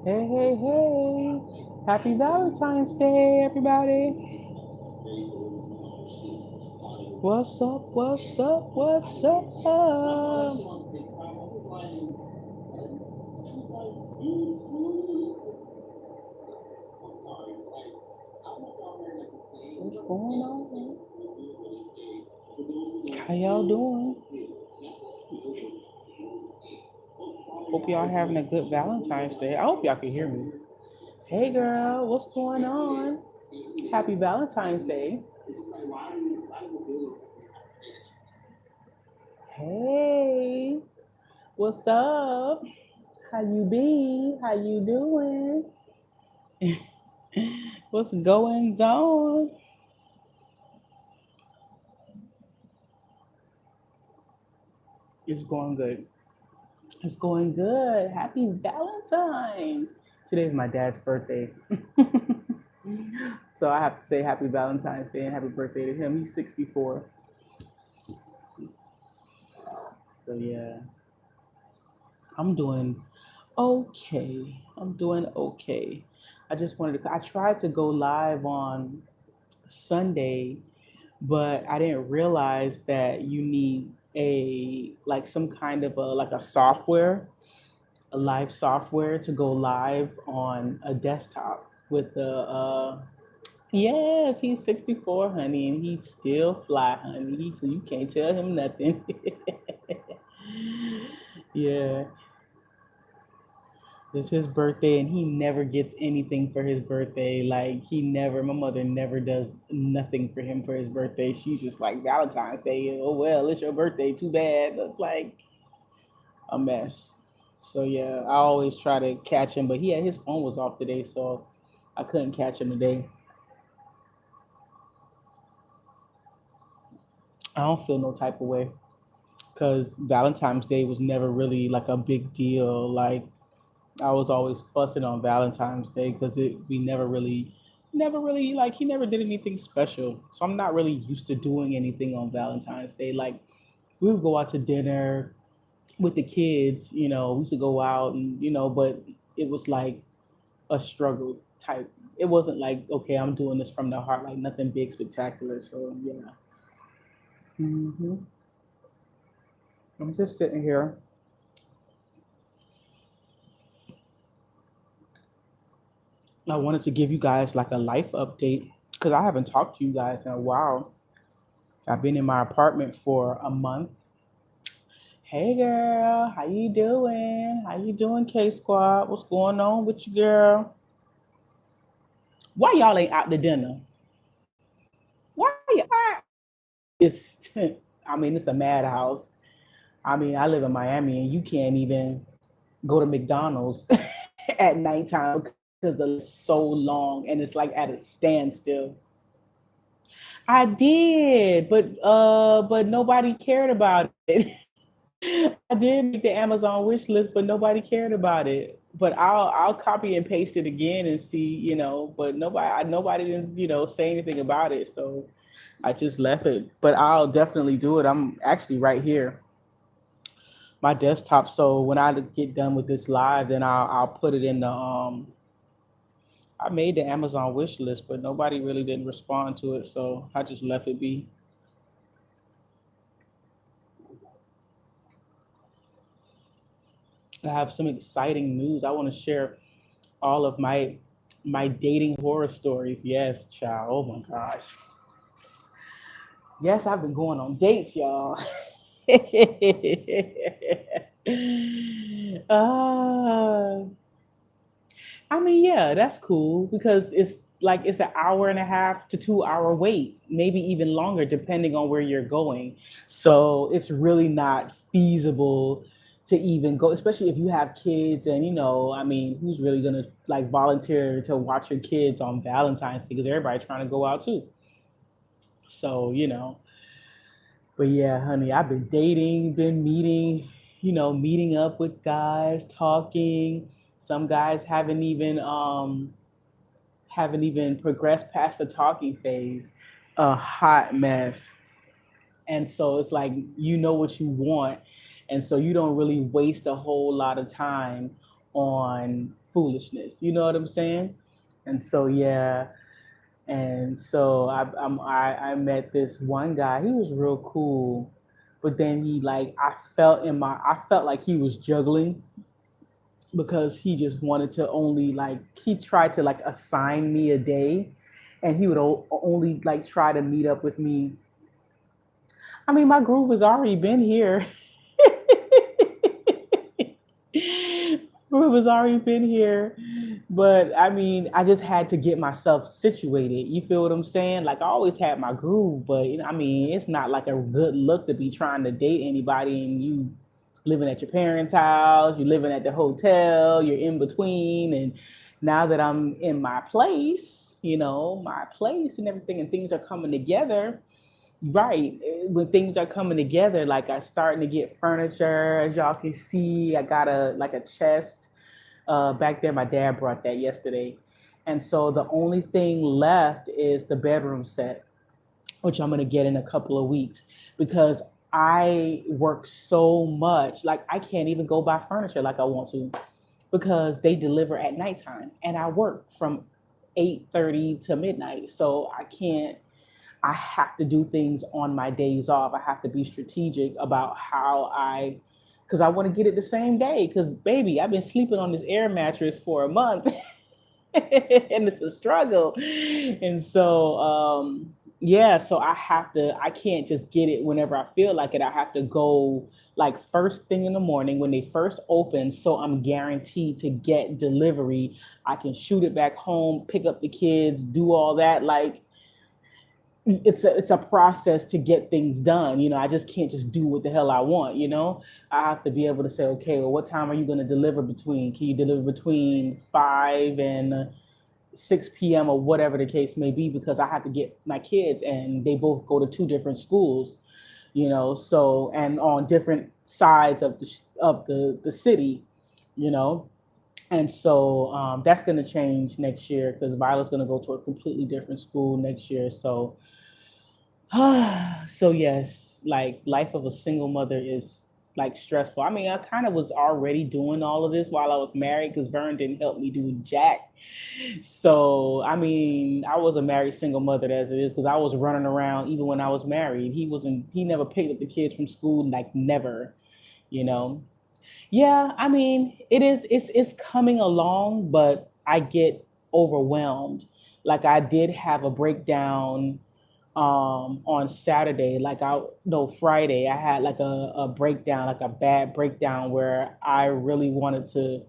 Hey, hey, hey. Happy Valentine's Day, everybody. What's up? What's up? What's up? What's going on? How y'all doing? Hope y'all having a good Valentine's Day. I hope y'all can hear me. Hey, girl. What's going on? Happy Valentine's Day. Hey. What's up? How you be? How you doing? What's going on? It's going good. It's going good. Happy Valentine's. Today's my dad's birthday. So I have to say happy Valentine's Day and happy birthday to him. He's 64. So yeah, I'm doing okay. I'm doing okay. I tried to go live on Sunday, but I didn't realize that you need some kind of a software, a live software to go live on a desktop with the yes, he's 64, honey, and he's still fly, honey. So you can't tell him nothing. Yeah, it's his birthday, and he never gets anything for his birthday. Like my mother never does nothing for him for his birthday. She's just like Valentine's Day. Oh well, it's your birthday. Too bad. That's like a mess. So yeah, I always try to catch him, but his phone was off today, so I couldn't catch him today. I don't feel no type of way because Valentine's Day was never really like a big deal. Like I was always fussing on Valentine's Day because never really like he never did anything special. So I'm not really used to doing anything on Valentine's Day. Like we would go out to dinner with the kids, we used to go out and but it was like a struggle type. It wasn't like okay, I'm doing this from the heart, like nothing big spectacular. So yeah, I'm just sitting here. I wanted to give you guys like a life update because I haven't talked to you guys in a while. I've been in my apartment for a month. Hey girl, how you doing? How you doing, K Squad? What's going on with you, girl? Why y'all ain't out to dinner? Why? It's, I mean, it's a madhouse. I mean, I live in Miami, and you can't even go to McDonald's at nighttime because the list is so long, and it's like at a standstill. I did, but nobody cared about it. I did make the Amazon wish list, but nobody cared about it. But I'll copy and paste it again and see, But nobody didn't say anything about it, so I just left it. But I'll definitely do it. I'm actually right here, my desktop. So when I get done with this live, then I'll put it in the I made the Amazon wish list, but nobody really didn't respond to it, so I just left it be. I have some exciting news. I want to share all of my dating horror stories. Yes, child. Oh my gosh. Yes, I've been going on dates, y'all. uh, I mean, yeah, that's cool because it's an hour and a half to 2 hour wait, maybe even longer, depending on where you're going. So it's really not feasible to even go, especially if you have kids and I mean, who's really gonna like volunteer to watch your kids on Valentine's Day because everybody's trying to go out too. So, but yeah, honey, I've been dating, been meeting, meeting up with guys, talking. Some guys haven't even progressed past the talking phase. A hot mess. And so it's like you know what you want. And so you don't really waste a whole lot of time on foolishness. You know what I'm saying? And so yeah, and so I met this one guy. He was real cool, but then he like I felt like he was juggling because he just wanted to only like he tried to like assign me a day, and he would only like try to meet up with me. I mean, my groove has already been here. Groove has already been here. But I mean, I just had to get myself situated. You feel what I'm saying? Like I always had my groove, but I mean, it's not like a good look to be trying to date anybody and you living at your parents' house, you're living at the hotel, you're in between. And now that I'm in my place, my place and everything, and things are coming together, right? When things are coming together, like I starting to get furniture, as y'all can see, I got a chest back there. My dad brought that yesterday, and so the only thing left is the bedroom set, which I'm gonna get in a couple of weeks because I work so much. Like I can't even go buy furniture like I want to because they deliver at nighttime, and I work from 8:30 to midnight, so I can't. I have to do things on my days off. I have to be strategic about because I want to get it the same day. Because, baby, I've been sleeping on this air mattress for a month and it's a struggle. And so, yeah, so I can't just get it whenever I feel like it. I have to go like first thing in the morning when they first open. So I'm guaranteed to get delivery. I can shoot it back home, pick up the kids, do all that. Like, it's a process to get things done. I just can't just do what the hell I want. I have to be able to say, okay, well, what time are you going to deliver between? Can you deliver between 5 and 6 p.m. or whatever the case may be? Because I have to get my kids, and they both go to two different schools. So, and on different sides of the city. You know, and so that's going to change next year because Violet's going to go to a completely different school next year. So so yes, like life of a single mother is like stressful. I mean, I kind of was already doing all of this while I was married because Vern didn't help me do jack. So I mean, I was a married single mother as it is because I was running around even when I was married. He never picked up the kids from school, like never, you know. Yeah, I mean, it's coming along, but I get overwhelmed. Like I did have a breakdown on Saturday, like I no Friday, I had like a breakdown, like a bad breakdown where I really wanted to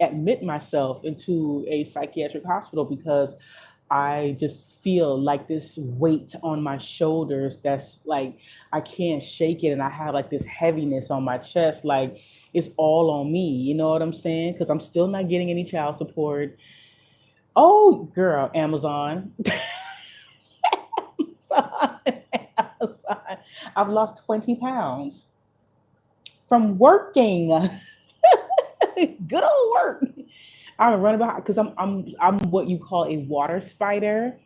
admit myself into a psychiatric hospital because I just feel like this weight on my shoulders that's like I can't shake it, and I have like this heaviness on my chest, like it's all on me. You know what I'm saying? Because I'm still not getting any child support. Oh, girl, Amazon. Amazon. Amazon. I've lost 20 pounds from working. Good old work. I'm running behind because I'm what you call a water spider.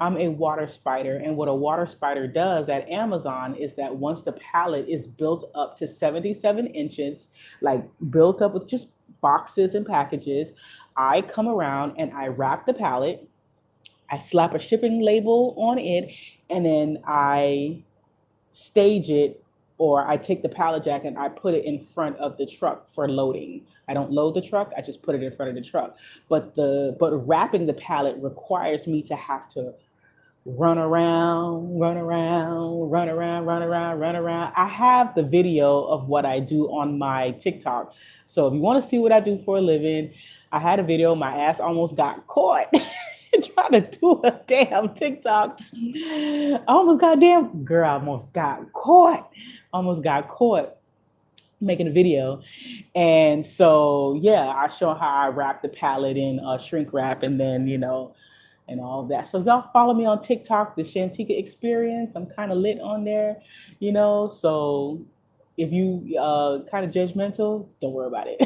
I'm a water spider, and what a water spider does at Amazon is that once the pallet is built up to 77 inches, like built up with just boxes and packages, I come around and I wrap the pallet, I slap a shipping label on it, and then I stage it, or I take the pallet jack and I put it in front of the truck for loading. I don't load the truck, I just put it in front of the truck. But wrapping the pallet requires me to have to run around, run around, run around, run around, run around. I have the video of what I do on my TikTok. So if you want to see what I do for a living, I had a video. My ass almost got caught trying to do a damn TikTok. I almost got damn girl. I almost got caught. Almost got caught making a video. And so yeah, I show how I wrap the pallet in shrink wrap, and then and all of that. So y'all follow me on TikTok, the Shantika Experience. I'm kind of lit on there, So if you kind of judgmental, don't worry about it.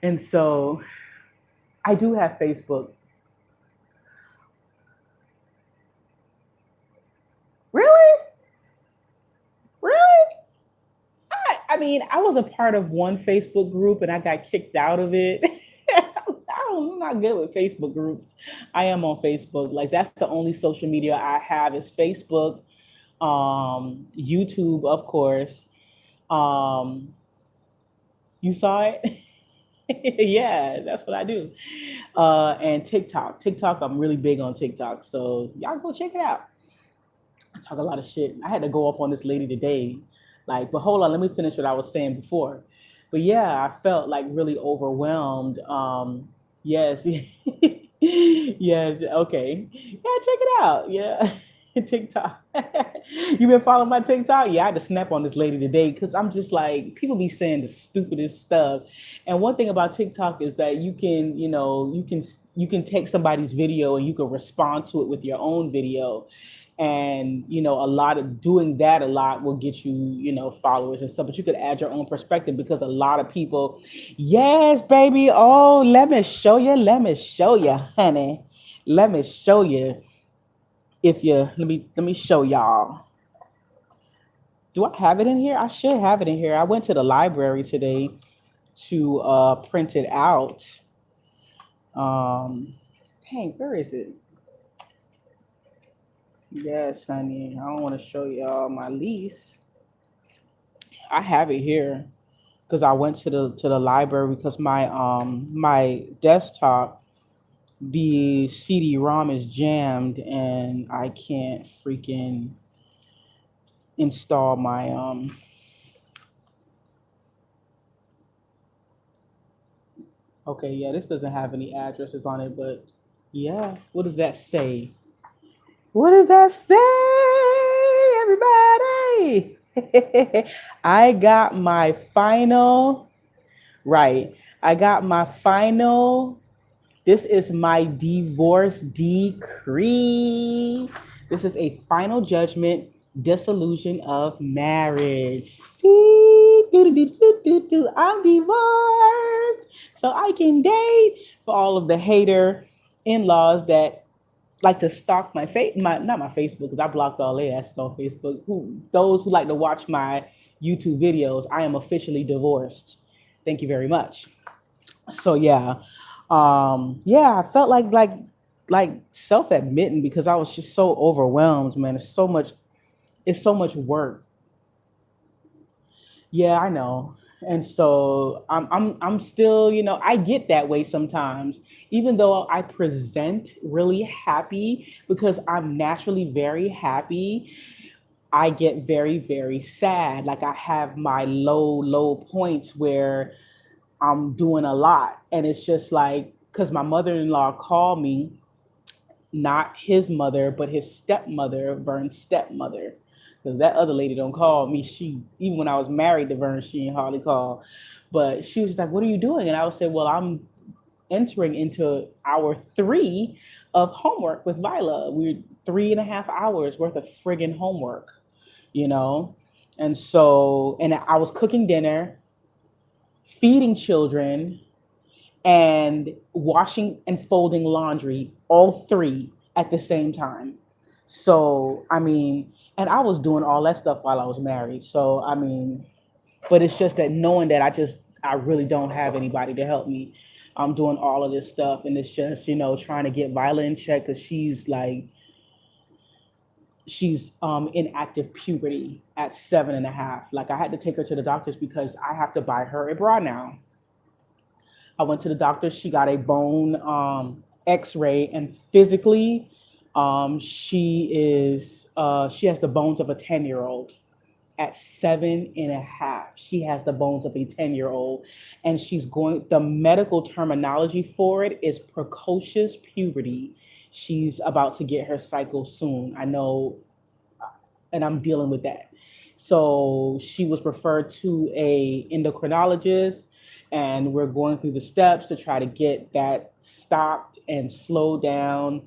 And so I do have Facebook. Really? Really? I mean, I was a part of one Facebook group and I got kicked out of it. I'm not good with Facebook groups. I am on Facebook. Like that's the only social media I have is Facebook, YouTube, of course. Um, you saw it? Yeah, that's what I do. And TikTok. TikTok, I'm really big on TikTok. So y'all go check it out. I talk a lot of shit. I had to go up on this lady today. Like, but hold on, let me finish what I was saying before. But yeah, I felt like really overwhelmed. Yes, yes, okay. Yeah, check it out. Yeah. TikTok. You been following my TikTok? Yeah, I had to snap on this lady today because I'm just like, people be saying the stupidest stuff. And one thing about TikTok is that you can, you can take somebody's video and you can respond to it with your own video, and a lot of doing that a lot will get you followers and stuff, but you could add your own perspective because a lot of people. Yes, baby. Oh, let me show you, honey. Let me show you. If you let me show y'all. Do I have it in here? I should have it in here. I went to the library today to print it out. um Dang, where is it? Yes, honey. I don't want to show y'all my lease. I have it here because I went to the library because my desktop, the CD-ROM is jammed and I can't freaking install my okay, yeah, this doesn't have any addresses on it, but yeah, what does that say? What does that say, everybody? I got my final, right. I got my final. This is my divorce decree. This is a final judgment, dissolution of marriage. See, I'm divorced, so I can date. For all of the hater in-laws that like to stalk my face, my not my Facebook because I blocked all their asses on Facebook. Those who like to watch my YouTube videos, I am officially divorced. Thank you very much. So yeah, yeah, I felt like self-admitting because I was just so overwhelmed, man. It's so much work. Yeah, I know. And so I'm still, I get that way sometimes, even though I present really happy because I'm naturally very happy. I get very, very sad. Like I have my low points where I'm doing a lot. And it's just like, because my mother-in-law called me, not his mother, but his stepmother, Vern's stepmother. Because that other lady don't call me. Even when I was married to Vern, she didn't hardly call. But she was just like, "What are you doing?" And I would say, "Well, I'm entering into hour 3 of homework with Vila. We're 3.5 hours worth of friggin' homework, you know?" And so, and I was cooking dinner, feeding children, and washing and folding laundry, all three at the same time. So, I mean, and I was doing all that stuff while I was married. So, I mean, but it's just that knowing that I really don't have anybody to help me. I'm doing all of this stuff, and it's just, trying to get Viola in check because she's in active puberty at 7.5. Like I had to take her to the doctors because I have to buy her a bra now. I went to the doctor. She got a bone X-ray, and physically, she has the bones of a 10-year-old. At 7.5, she has the bones of a 10-year-old, and she's going. The medical terminology for it is precocious puberty. She's about to get her cycle soon. I know, and I'm dealing with that. So she was referred to a endocrinologist, and we're going through the steps to try to get that stopped and slowed down.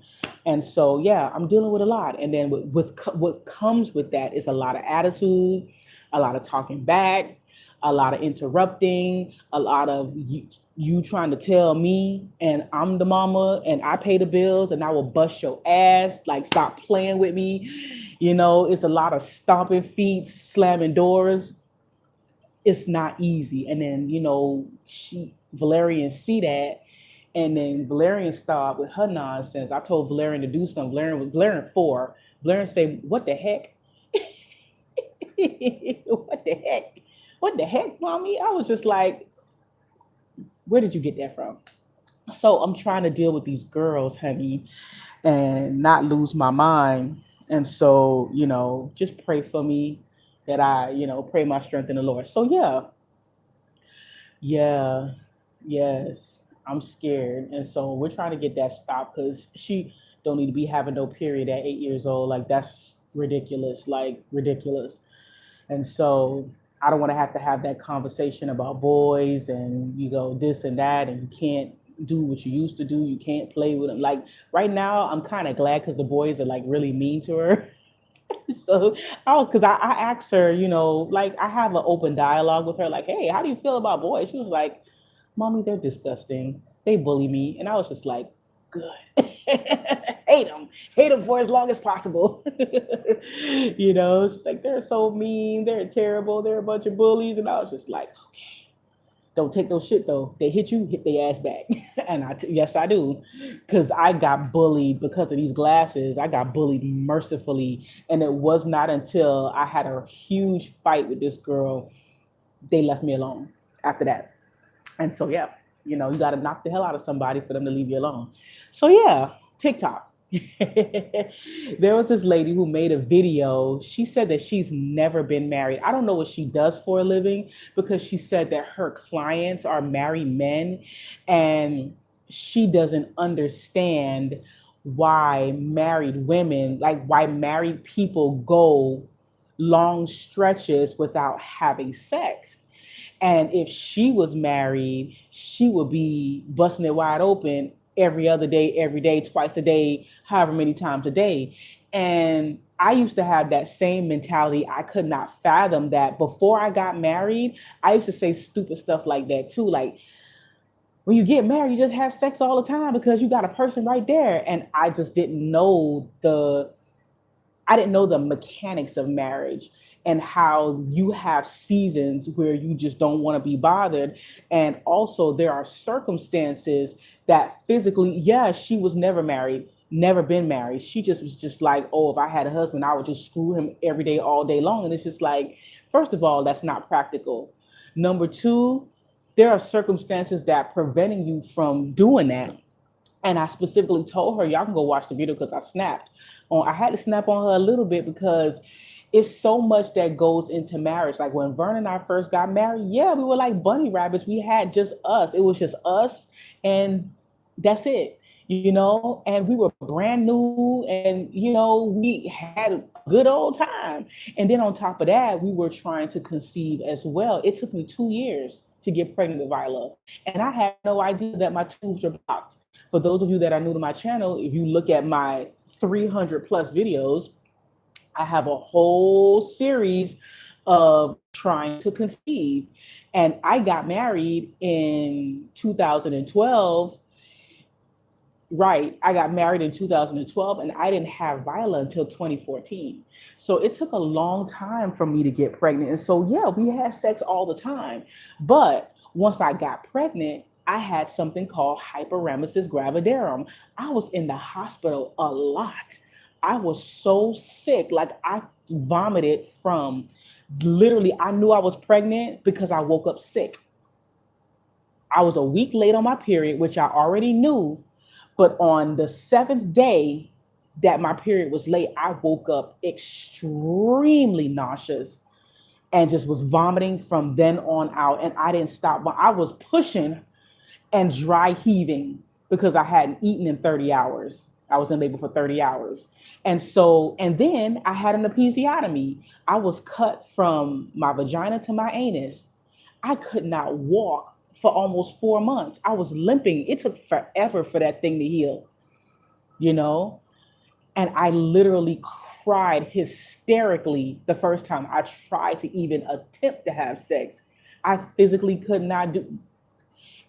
And so yeah, I'm dealing with a lot. And then what comes with that is a lot of attitude, a lot of talking back, a lot of interrupting, a lot of you trying to tell me, and I'm the mama and I pay the bills and I will bust your ass. Like, stop playing with me. It's a lot of stomping feet, slamming doors. it's not easy. And then, Valerian see that, and then Valerian started with her nonsense. I told Valerian to do something. Valerian 4. Valerian say, "What the heck? What the heck? What the heck, mommy?" I was just like, "Where did you get that from?" So I'm trying to deal with these girls, honey, and not lose my mind. And so, just pray for me that I, pray my strength in the Lord. So yeah, yeah, yes, I'm scared. And so we're trying to get that stopped because she don't need to be having no period at 8 years old. Like that's ridiculous, like ridiculous. And so I don't want to have that conversation about boys and this and that, and you can't do what you used to do. You can't play with them. Like right now, I'm kind of glad because the boys are like really mean to her. So, because I asked her, like I have an open dialogue with her, like, hey, how do you feel about boys? She was like, "Mommy, they're disgusting. They bully me," and I was just like, "Good." Hate them for as long as possible. She's like, "They're so mean, they're terrible, they're a bunch of bullies," and I was just like, "Okay, don't take no shit though. They hit you, hit their ass back." And yes, I do, because I got bullied because of these glasses. I got bullied mercifully, and it was not until I had a huge fight with this girl they left me alone after that. And so, yeah, you got to knock the hell out of somebody for them to leave you alone. So, yeah, TikTok. There was this lady who made a video. She said that she's never been married. I don't know what she does for a living because she said that her clients are married men and she doesn't understand why married women, like why married people go long stretches without having sex. And if she was married, she would be busting it wide open every day, twice a day, however many times a day. And I used to have that same mentality. I could not fathom that before I got married. I used to say stupid stuff like that too. Like, when you get married, you just have sex all the time because you got a person right there. And I just didn't know the mechanics of marriage and how you have seasons where you just don't want to be bothered. And also there are circumstances that physically, yeah, she was never married, never been married. She just was just like, oh, if I had a husband, I would just screw him every day, all day long. And it's just like, first of all, that's not practical. Number two, there are circumstances that preventing you from doing that. And I specifically told her, y'all can go watch the video because I snapped. I had to snap on her a little bit because it's so much that goes into marriage. Like when Vern and I first got married, yeah, we were like bunny rabbits. We had just us. It was just us, and that's it. And we were brand new, and we had a good old time. And then on top of that, we were trying to conceive as well. It took me 2 years to get pregnant with Viola, and I had no idea that my tubes were blocked. For those of you that are new to my channel, if you look at my 300 plus videos, I have a whole series of trying to conceive. And I got married in 2012. Right. I got married in 2012 and I didn't have Viola until 2014. So it took a long time for me to get pregnant. And so, yeah, we had sex all the time. But once I got pregnant, I had something called hyperemesis gravidarum. I was in the hospital a lot. I was so sick. Like I vomited from literally, I knew I was pregnant because I woke up sick. I was a week late on my period, which I already knew. But on the seventh day that my period was late, I woke up extremely nauseous and just was vomiting from then on out. And I didn't stop, but I was pushing and dry heaving because I hadn't eaten in 30 hours. I was in labor for 30 hours. And then I had an episiotomy. I was cut from my vagina to my anus. I could not walk for almost 4 months. I was limping. It took forever for that thing to heal, you know? And I literally cried hysterically the first time I tried to even attempt to have sex. I physically could not do.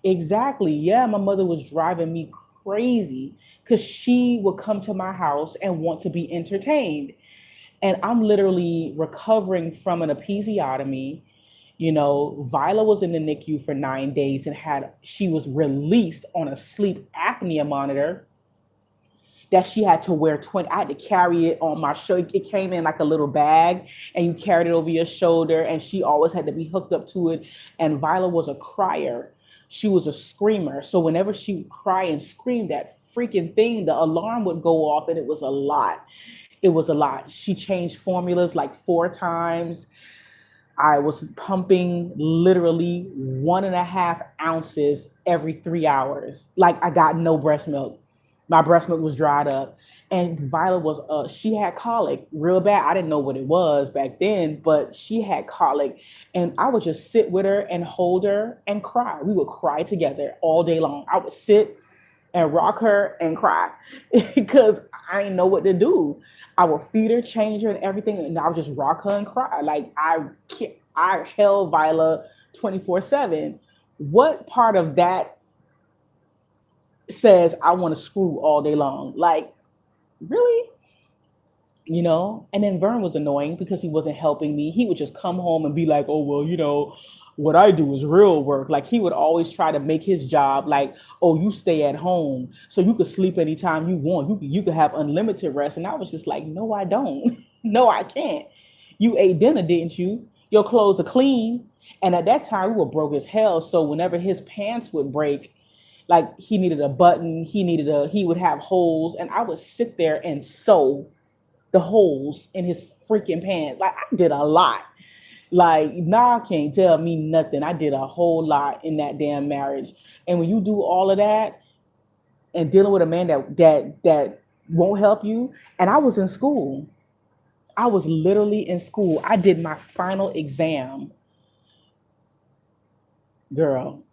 Exactly. Yeah, my mother was driving me crazy because she would come to my house and want to be entertained. And I'm literally recovering from an episiotomy. You know, Viola was in the NICU for 9 days and she was released on a sleep apnea monitor that she had to wear 20. I had to carry it on my shoulder. It came in like a little bag and you carried it over your shoulder, and she always had to be hooked up to it. And Viola was a crier. She was a screamer. So whenever she would cry and scream, that freaking thing, the alarm would go off, and it was a lot. It was a lot. She changed formulas like 4 times. I was pumping literally 1.5 ounces every 3 hours. Like, I got no breast milk. My breast milk was dried up. And Violet was, she had colic real bad. I didn't know what it was back then, but she had colic. And I would just sit with her and hold her and cry. We would cry together all day long. I would sit and rock her and cry because I didn't know what to do. I would feed her, change her, and everything, and I would just rock her and cry. Like, I held Viola 24/7. What part of that says I want to screw all day long? Like, really? You know? And then Vern was annoying because he wasn't helping me. He would just come home and be like, oh, well, you know, what I do is real work. Like, he would always try to make his job like, oh, you stay at home so you could sleep anytime you want. You could have unlimited rest. And I was just like, no, I don't. No, I can't. You ate dinner, didn't you? Your clothes are clean. And at that time, we were broke as hell. So whenever his pants would break, like, he needed a button, he would have holes, and I would sit there and sew the holes in his freaking pants. Like, I did a lot. Like, nah, can't tell me nothing. I did a whole lot in that damn marriage. And when you do all of that and dealing with a man that won't help you, and I was in school. I was literally in school. I did my final exam, girl.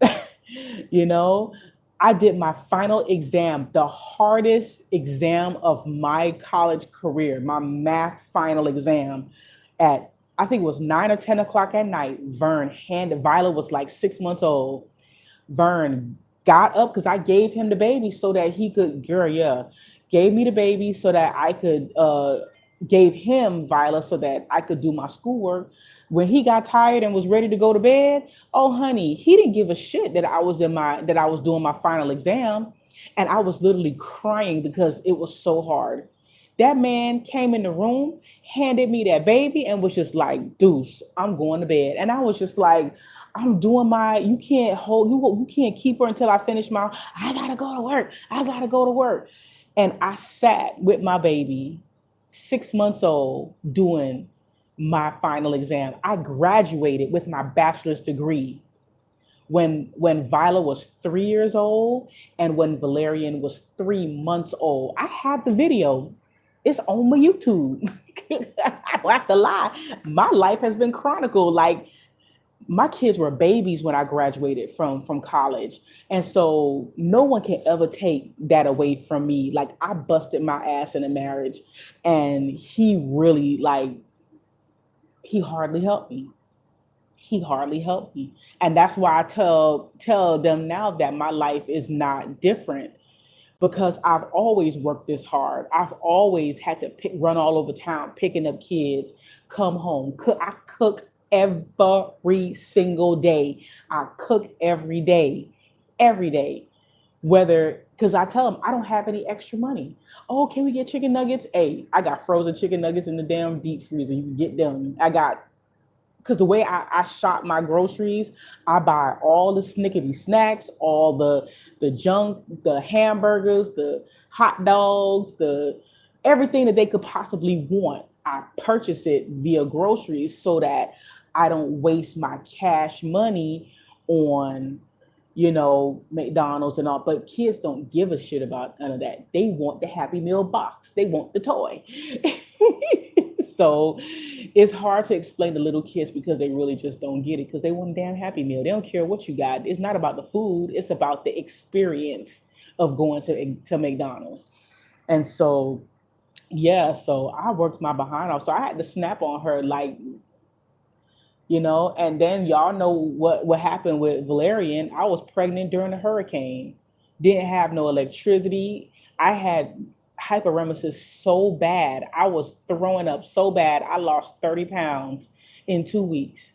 You know, I did my final exam, the hardest exam of my college career, my math final exam at, I think it was 9 or 10 o'clock at night. Violet was like 6 months old. Vern got up because I gave him the baby so that he could, girl, yeah, gave me the baby so that I could, gave him Violet so that I could do my schoolwork. When he got tired and was ready to go to bed, oh honey, he didn't give a shit that I was doing my final exam, and I was literally crying because it was so hard. That man came in the room, handed me that baby, and was just like, Deuce, I'm going to bed. And I was just like, I'm doing my, you can't hold, you can't keep her until I finish my, I gotta go to work. I gotta go to work. And I sat with my baby, 6 months old, doing my final exam. I graduated with my bachelor's degree when Viola was 3 years old and when Valerian was 3 months old. I have the video. It's on my YouTube. I don't have to lie. My life has been chronicled. Like, my kids were babies when I graduated from college. And so no one can ever take that away from me. Like, I busted my ass in a marriage, and he really, like, he hardly helped me. He hardly helped me. And that's why I tell them now that my life is not different, because I've always worked this hard. I've always had to run all over town picking up kids, come home, cook. I cook every single day. I cook every day. Whether, because I tell them I don't have any extra money. Oh, can we get chicken nuggets? Hey, I got frozen chicken nuggets in the damn deep freezer. You can get them. I got, because the way I shop my groceries, I buy all the snickety snacks, all the junk, the hamburgers, the hot dogs, the everything that they could possibly want. I purchase it via groceries so that I don't waste my cash money on, McDonald's and all. But kids don't give a shit about none of that. They want the Happy Meal box. They want the toy. So it's hard to explain to little kids because they really just don't get it, because they want a damn Happy Meal. They don't care what you got. It's not about the food. It's about the experience of going to McDonald's. And so, yeah, so I worked my behind off. So I had to snap on her, like, and then y'all know what happened with Valerian. I was pregnant during the hurricane, didn't have no electricity. I had hyperemesis so bad. I was throwing up so bad. I lost 30 pounds in 2 weeks.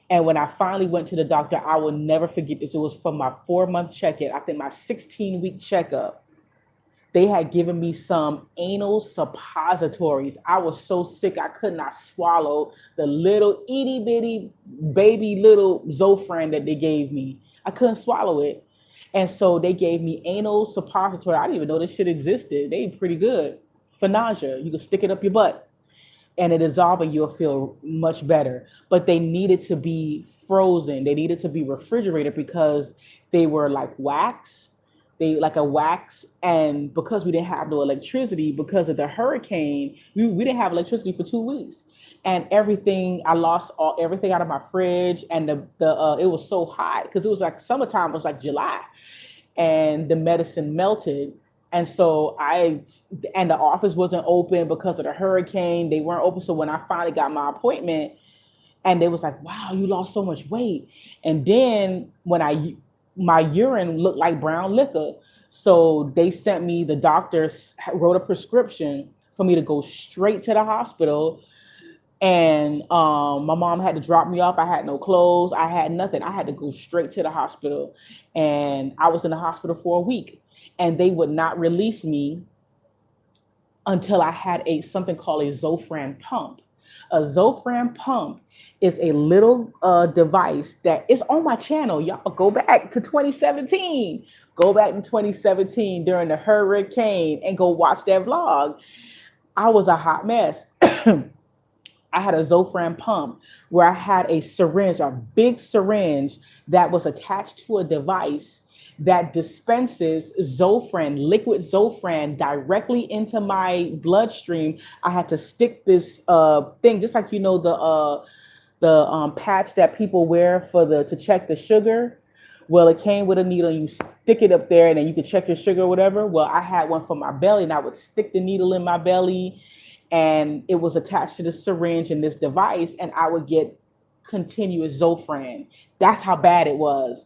And when I finally went to the doctor, I will never forget this. It was for my 4 month check-in. I think my 16-week checkup. They had given me some anal suppositories. I was so sick I could not swallow the little itty bitty baby little Zofran that they gave me. I couldn't swallow it. And so they gave me anal suppository. I didn't even know this shit existed. They pretty good for nausea. You can stick it up your butt and it dissolve and you'll feel much better. But they needed to be frozen. They needed to be refrigerated because they were like wax. They like a wax, and because we didn't have no electricity because of the hurricane, we didn't have electricity for 2 weeks, and everything I lost all everything out of my fridge, and the it was so hot because it was like summertime, it was like July, and the medicine melted. And so and the office wasn't open because of the hurricane. They weren't open. So when I finally got my appointment, and they was like, wow, you lost so much weight. And then my urine looked like brown liquor. So they sent me, the doctors wrote a prescription for me to go straight to the hospital. And my mom had to drop me off. I had no clothes. I had nothing. I had to go straight to the hospital. And I was in the hospital for a week. And they would not release me until I had something called a Zofran pump. A Zofran pump is a little device that is on my channel. Y'all go back to 2017. Go back to 2017 during the hurricane and go watch that vlog. I was a hot mess. I had a Zofran pump where I had a syringe, a big syringe that was attached to a device that dispenses Zofran, liquid Zofran, directly into my bloodstream. I had to stick this thing, just like the patch that people wear to check the sugar. Well, it came with a needle. You stick it up there, and then you could check your sugar or whatever. Well, I had one for my belly, and I would stick the needle in my belly, and it was attached to the syringe in this device, and I would get continuous Zofran. That's how bad it was.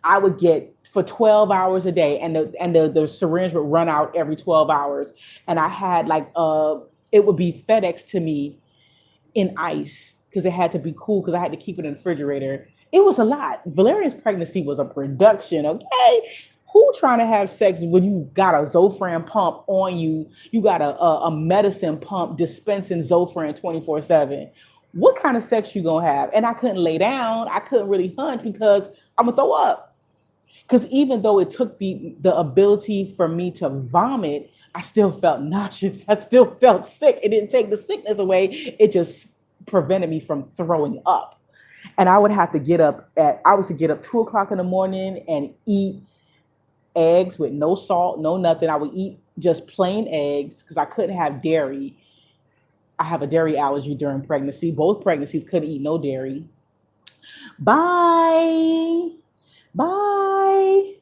I would get for 12 hours a day, and the syringe would run out every 12 hours. And I had it would be FedEx to me in ice because it had to be cool because I had to keep it in the refrigerator. It was a lot. Valerian's pregnancy was a production, okay? Who trying to have sex when you got a Zofran pump on you? You got a medicine pump dispensing Zofran 24/7. What kind of sex you gonna have? And I couldn't lay down. I couldn't really hunch because I'm gonna throw up. Because even though it took the ability for me to vomit, I still felt nauseous. I still felt sick. It didn't take the sickness away. It just prevented me from throwing up. And I was to get up 2 o'clock in the morning and eat eggs with no salt, no nothing. I would eat just plain eggs because I couldn't have dairy. I have a dairy allergy during pregnancy. Both pregnancies couldn't eat no dairy. Bye. Bye.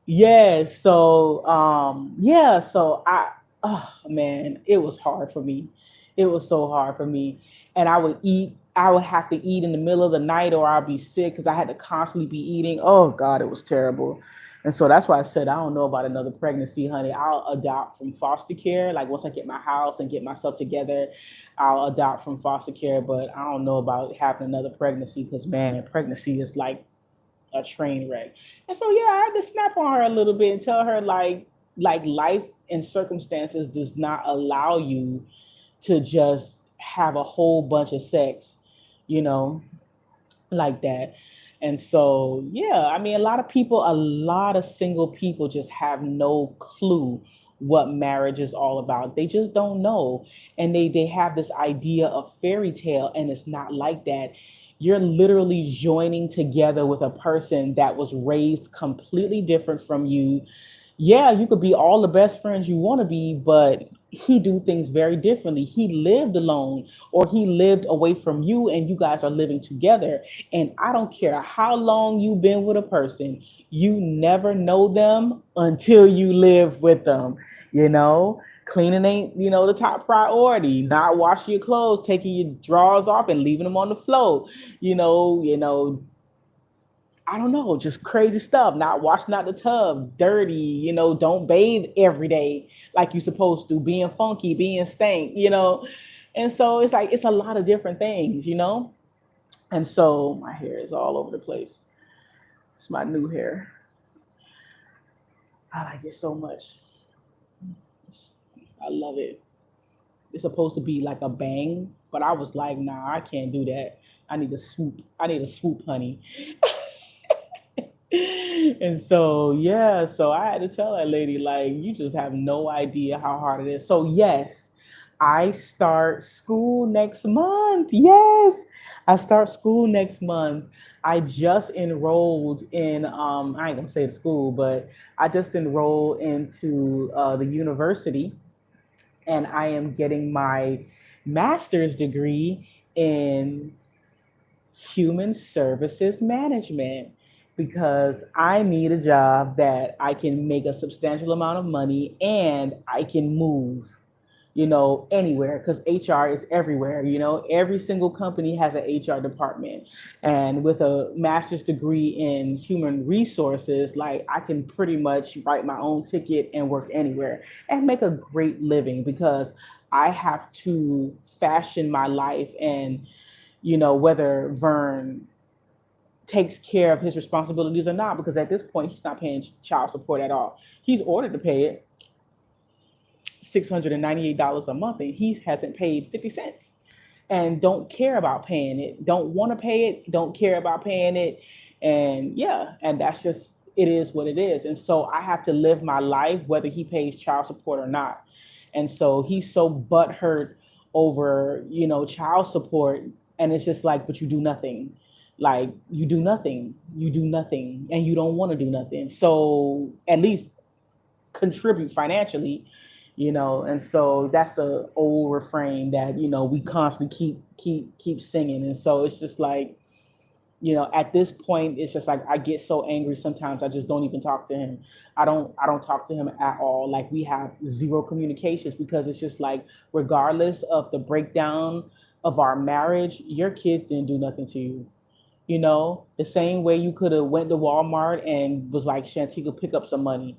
Yeah. So oh man, it was hard for me. It was so hard for me. And I would have to eat in the middle of the night or I'll be sick because I had to constantly be eating. Oh God, it was terrible. And so that's why I said, I don't know about another pregnancy, honey. I'll adopt from foster care. Like once I get my house and get myself together, I'll adopt from foster care. But I don't know about having another pregnancy because man, pregnancy is like a train wreck. And so yeah, I had to snap on her a little bit and tell her like life and circumstances does not allow you to just have a whole bunch of sex, you know, like that. And so yeah, I mean a lot of single people just have no clue what marriage is all about. They just don't know. And they have this idea of fairy tale, and it's not like that. You're literally joining together with a person that was raised completely different from you. Yeah, you could be all the best friends you want to be, but he do things very differently. He lived alone or he lived away from you and you guys are living together. And I don't care how long you've been with a person, you never know them until you live with them, you know? Cleaning ain't, the top priority. Not washing your clothes, taking your drawers off and leaving them on the floor. I don't know, just crazy stuff. Not washing out the tub, dirty, don't bathe every day like you're supposed to, being funky, being stank. And so it's like, it's a lot of different things. And so my hair is all over the place. It's my new hair. I like it so much. I love it. It's supposed to be like a bang, but I was like, nah, I can't do that. I need a swoop. I need a swoop, honey. And so yeah, so I had to tell that lady, like, you just have no idea how hard it is. So yes, I start school next month. Yes, I start school next month. I just enrolled in I ain't gonna say the school, but I just enrolled into the university, and I am getting my master's degree in human services management because I need a job that I can make a substantial amount of money and I can move, anywhere, because HR is everywhere. Every single company has an HR department. And with a master's degree in human resources, like, I can pretty much write my own ticket and work anywhere and make a great living because I have to fashion my life, and whether Vern takes care of his responsibilities or not, because at this point he's not paying child support at all. He's ordered to pay it, $698 a month, and he hasn't paid 50 cents, and don't care about paying it, don't want to pay it, don't care about paying it. And yeah, and that's just, it is what it is. And so I have to live my life whether he pays child support or not. And so he's so butthurt over, child support. And it's just like, but you do nothing. Like, you do nothing, and you don't want to do nothing. So at least contribute financially. And so that's a old refrain that we constantly keep singing. And so it's just like, at this point, it's just like I get so angry sometimes I just don't even talk to him. I don't talk to him at all. Like, we have zero communications because it's just like, regardless of the breakdown of our marriage, your kids didn't do nothing to you. The same way you could have went to Walmart and was like, Shantika, pick up some money.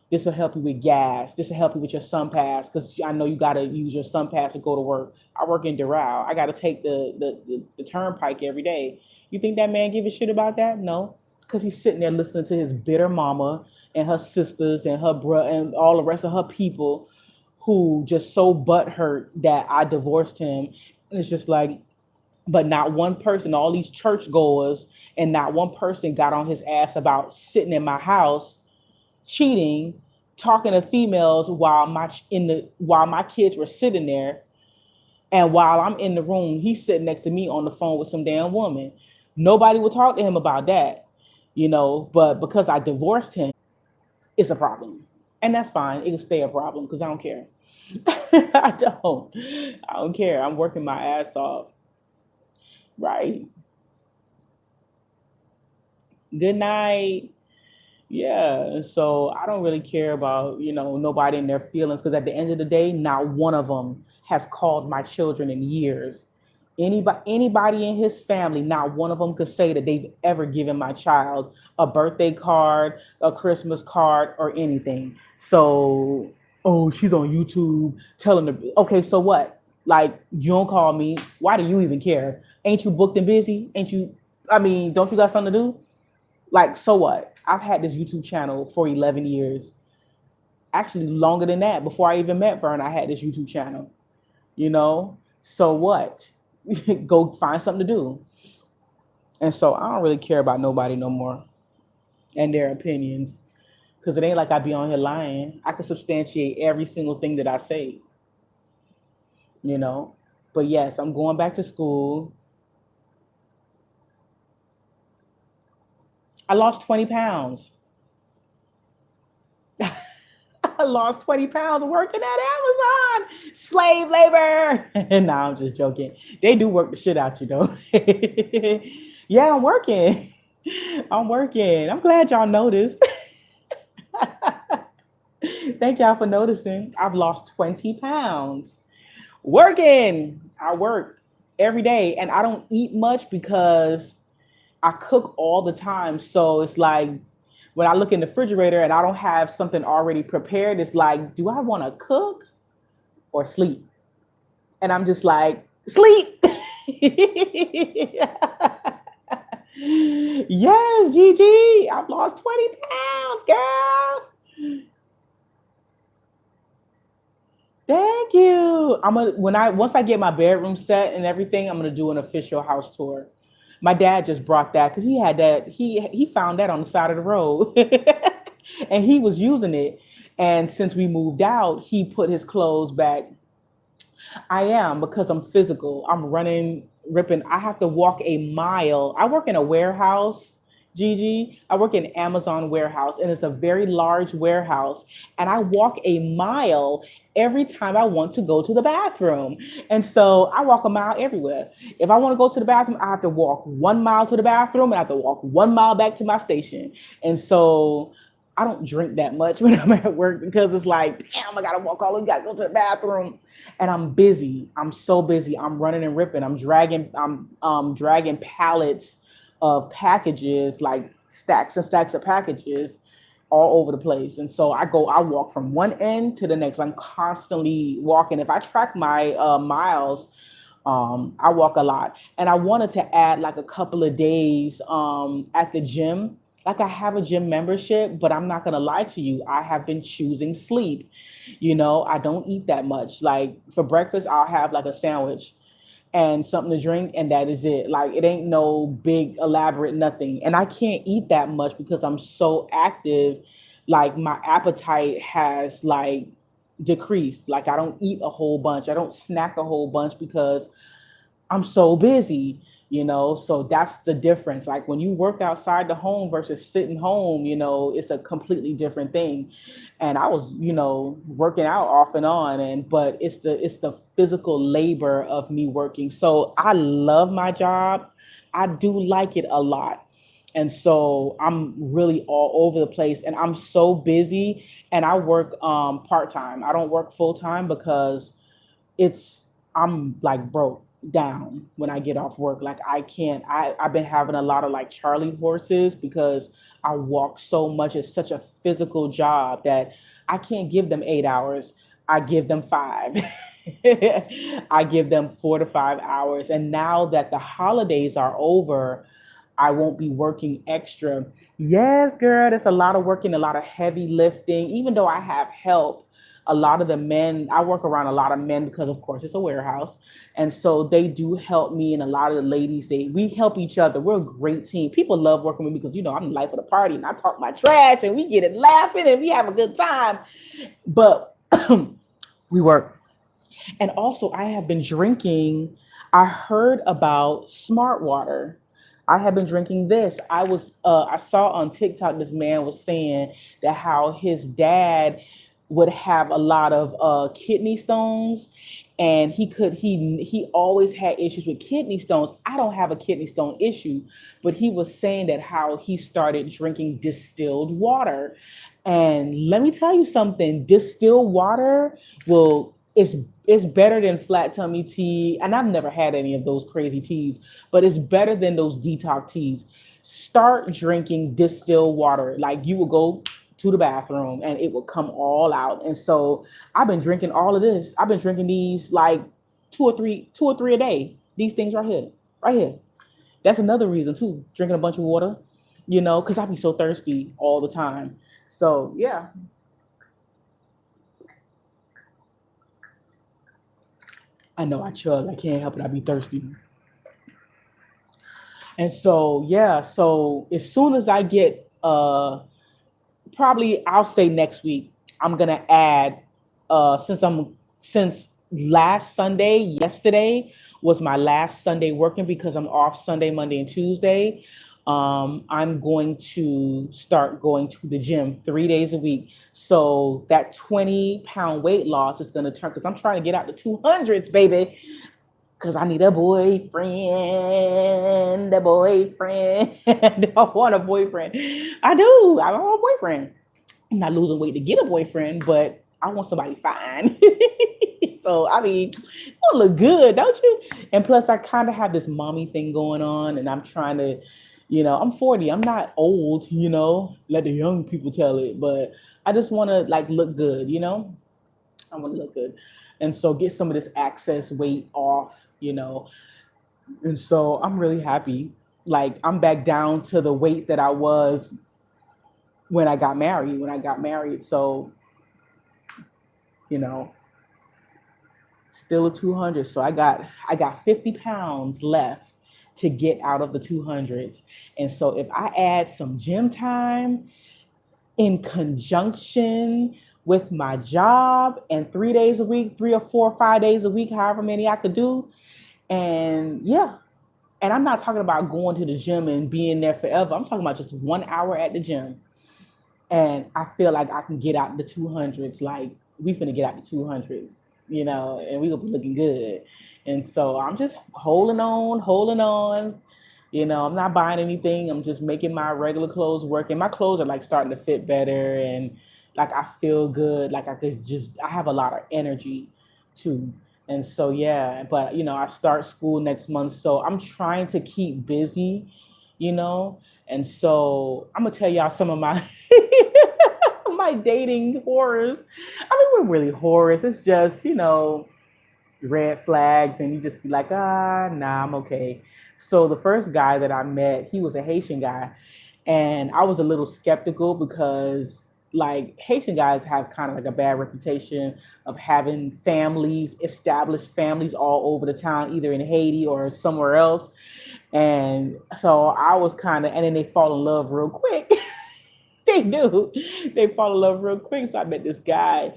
This will help you with gas. This will help you with your sun pass, because I know you got to use your sun pass to go to work. I work in Doral. I got to take the turnpike every day. You think that man give a shit about that? No, because he's sitting there listening to his bitter mama and her sisters and her bro and all the rest of her people who just so butthurt that I divorced him. And it's just like, but not one person, all these church goers, and not one person got on his ass about sitting in my house cheating, talking to females while my kids were sitting there, and while I'm in the room, he's sitting next to me on the phone with some damn woman. Nobody will talk to him about that, but because I divorced him, it's a problem. And that's fine. It can stay a problem because I don't care. I don't care. I'm working my ass off. Right. Good night. Yeah, so I don't really care about, nobody and their feelings, because at the end of the day, not one of them has called my children in years. Anybody in his family, not one of them could say that they've ever given my child a birthday card, a Christmas card, or anything. So, oh, she's on YouTube telling her, okay, so what? Like, you don't call me. Why do you even care? Ain't you booked and busy? Don't you got something to do? Like, so what? I've had this YouTube channel for 11 years. Actually, longer than that. Before I even met Vern, I had this YouTube channel. So what? Go find something to do. And so I don't really care about nobody no more and their opinions, because it ain't like I be on here lying. I can substantiate every single thing that I say. But yes, I'm going back to school. I lost 20 pounds. I lost 20 pounds working at Amazon. Slave labor. Nah, I'm just joking. They do work the shit out you, though. Yeah, I'm working. I'm working. I'm glad y'all noticed. Thank y'all for noticing. I've lost 20 pounds. Working. I work every day, and I don't eat much because I cook all the time. So it's like, when I look in the refrigerator and I don't have something already prepared, it's like, do I want to cook or sleep? And I'm just like, sleep. Yes, Gigi, I've lost 20 pounds, girl. Thank you. I'm gonna when I once I get my bedroom set and everything, I'm gonna do an official house tour. My dad just brought that because he had that he found that on the side of the road, and he was using it. And since we moved out, he put his clothes back. I am because I'm physical. I'm running, ripping. I have to walk a mile. I work in a warehouse, Gigi. I work in Amazon warehouse, and it's a very large warehouse. And I walk a mile every time I want to go to the bathroom. And so I walk a mile everywhere. If I want to go to the bathroom, I have to walk 1 mile to the bathroom and I have to walk 1 mile back to my station. And so I don't drink that much when I'm at work because it's like, damn, I gotta walk all the way, gotta go to the bathroom. And I'm busy. I'm so busy. I'm running and ripping. I'm dragging pallets of packages, like stacks and stacks of packages all over the place. And so I walk from one end to the next. I'm constantly walking. If I track my miles, I walk a lot. And I wanted to add like a couple of days at the gym. Like I have a gym membership, but I'm not gonna lie to you. I have been choosing sleep. I don't eat that much. Like for breakfast, I'll have like a sandwich and something to drink, and that is it. Like it ain't no big elaborate nothing. And I can't eat that much because I'm so active. Like my appetite has like decreased. Like I don't eat a whole bunch. I don't snack a whole bunch because I'm so busy. So that's the difference. Like when you work outside the home versus sitting home, it's a completely different thing. And I was, working out off and on, and but it's the physical labor of me working. So I love my job. I do like it a lot. And so I'm really all over the place and I'm so busy, and I work part-time. I don't work full-time because it's I'm like broke down when I get off work. Like I can't I've been having a lot of like Charlie horses because I walk so much. It's such a physical job that I can't give them 8 hours. I give them five. I give them 4 to 5 hours. And now that the holidays are over, I won't be working extra. Yes, girl, there's a lot of working, a lot of heavy lifting. Even though I have help, a lot of the men, I work around a lot of men because, of course, it's a warehouse. And so they do help me. And a lot of the ladies, we help each other. We're a great team. People love working with me because, I'm the life of the party and I talk my trash and we get it laughing and we have a good time. But we work. And also, I have been drinking. I heard about smart water. I have been drinking this. I saw on TikTok this man was saying that how his dad would have a lot of kidney stones, and he always had issues with kidney stones. I don't have a kidney stone issue, but he was saying that how he started drinking distilled water. And let me tell you something, distilled water will it's better than flat tummy tea. And I've never had any of those crazy teas, but it's better than those detox teas. Start drinking distilled water. Like you will go to the bathroom and it will come all out. And so I've been drinking all of this. I've been drinking these like two or three a day. These things right here, right here. That's another reason too. Drinking a bunch of water, because I be so thirsty all the time. So yeah, I know I chug. I can't help it. I be thirsty. And so yeah, so as soon as I get probably I'll say next week, I'm gonna add since last Sunday, yesterday was my last Sunday working because I'm off Sunday, Monday, and Tuesday. I'm going to start going to the gym 3 days a week. So that 20-pound weight loss is going to turn because I'm trying to get out the 200s, baby. Because I need a boyfriend, a boyfriend. I want a boyfriend. I do. I want a boyfriend. I'm not losing weight to get a boyfriend, but I want somebody fine. So, I mean, you look good, don't you? And plus, I kind of have this mommy thing going on, and I'm trying to, I'm 40. I'm not old, let the young people tell it, but I just want to like look good. I want to look good. And so get some of this excess weight off. And so I'm really happy. Like I'm back down to the weight that I was when I got married. When I got married, so you know, still a 200. So I got 50 pounds left to get out of the 200s. And so if I add some gym time in conjunction with my job and 3 days a week, 3 or 4 or 5 days a week, however many I could do, and yeah. And I'm not talking about going to the gym and being there forever. I'm talking about just 1 hour at the gym. And I feel like I can get out the 200s. Like we finna get out the 200s, and we gonna be looking good. And so I'm just holding on, holding on. I'm not buying anything. I'm just making my regular clothes work, and my clothes are like starting to fit better, and like I feel good. Like I have a lot of energy too. And so yeah, but I start school next month, so I'm trying to keep busy, you know. And so I'm gonna tell y'all some of my my dating horrors. I mean, we're really horrors. It's just red flags, and you just be like, nah, I'm okay. So the first guy that I met, he was a Haitian guy, and I was a little skeptical because like Haitian guys have kind of like a bad reputation of having families, established families all over the town, either in Haiti or somewhere else. And so I was kind of, and then they fall in love real quick. They do. They fall in love real quick. So I met this guy,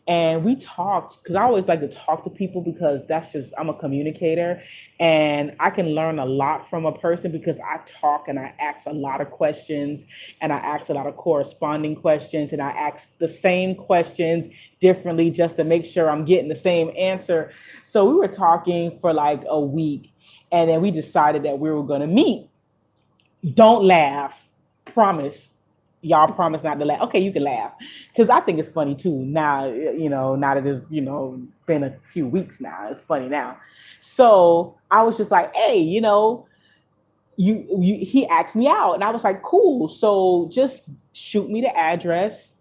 and we talked because I always like to talk to people because that's just I'm a communicator, and I can learn a lot from a person because I talk and I ask a lot of questions, and I ask a lot of corresponding questions, and I ask the same questions differently just to make sure I'm getting the same answer. So we were talking for like a week, and then we decided that we were going to meet. Don't laugh. Promise. Y'all promise not to laugh. Okay, you can laugh. Because I think it's funny too. Now, now that it's, been a few weeks now. It's funny now. So I was just like, hey, he asked me out. And I was like, cool. So just shoot me the address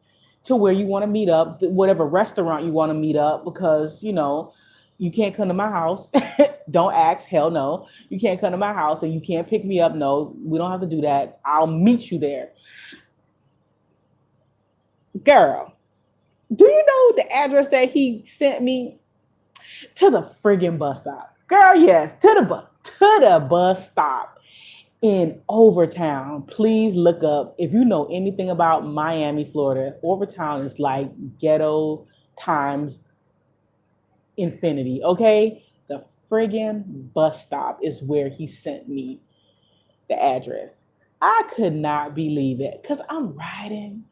to where you want to meet up, whatever restaurant you want to meet up, because, you can't come to my house. Don't ask. Hell no. You can't come to my house and you can't pick me up. No, we don't have to do that. I'll meet you there. Girl, do you know the address that he sent me? To the friggin' bus stop. Girl, yes, to the bus stop in Overtown. Please look up if you know anything about Miami, Florida. Overtown is like ghetto times infinity, okay? The friggin' bus stop is where he sent me the address. I could not believe it because I'm riding.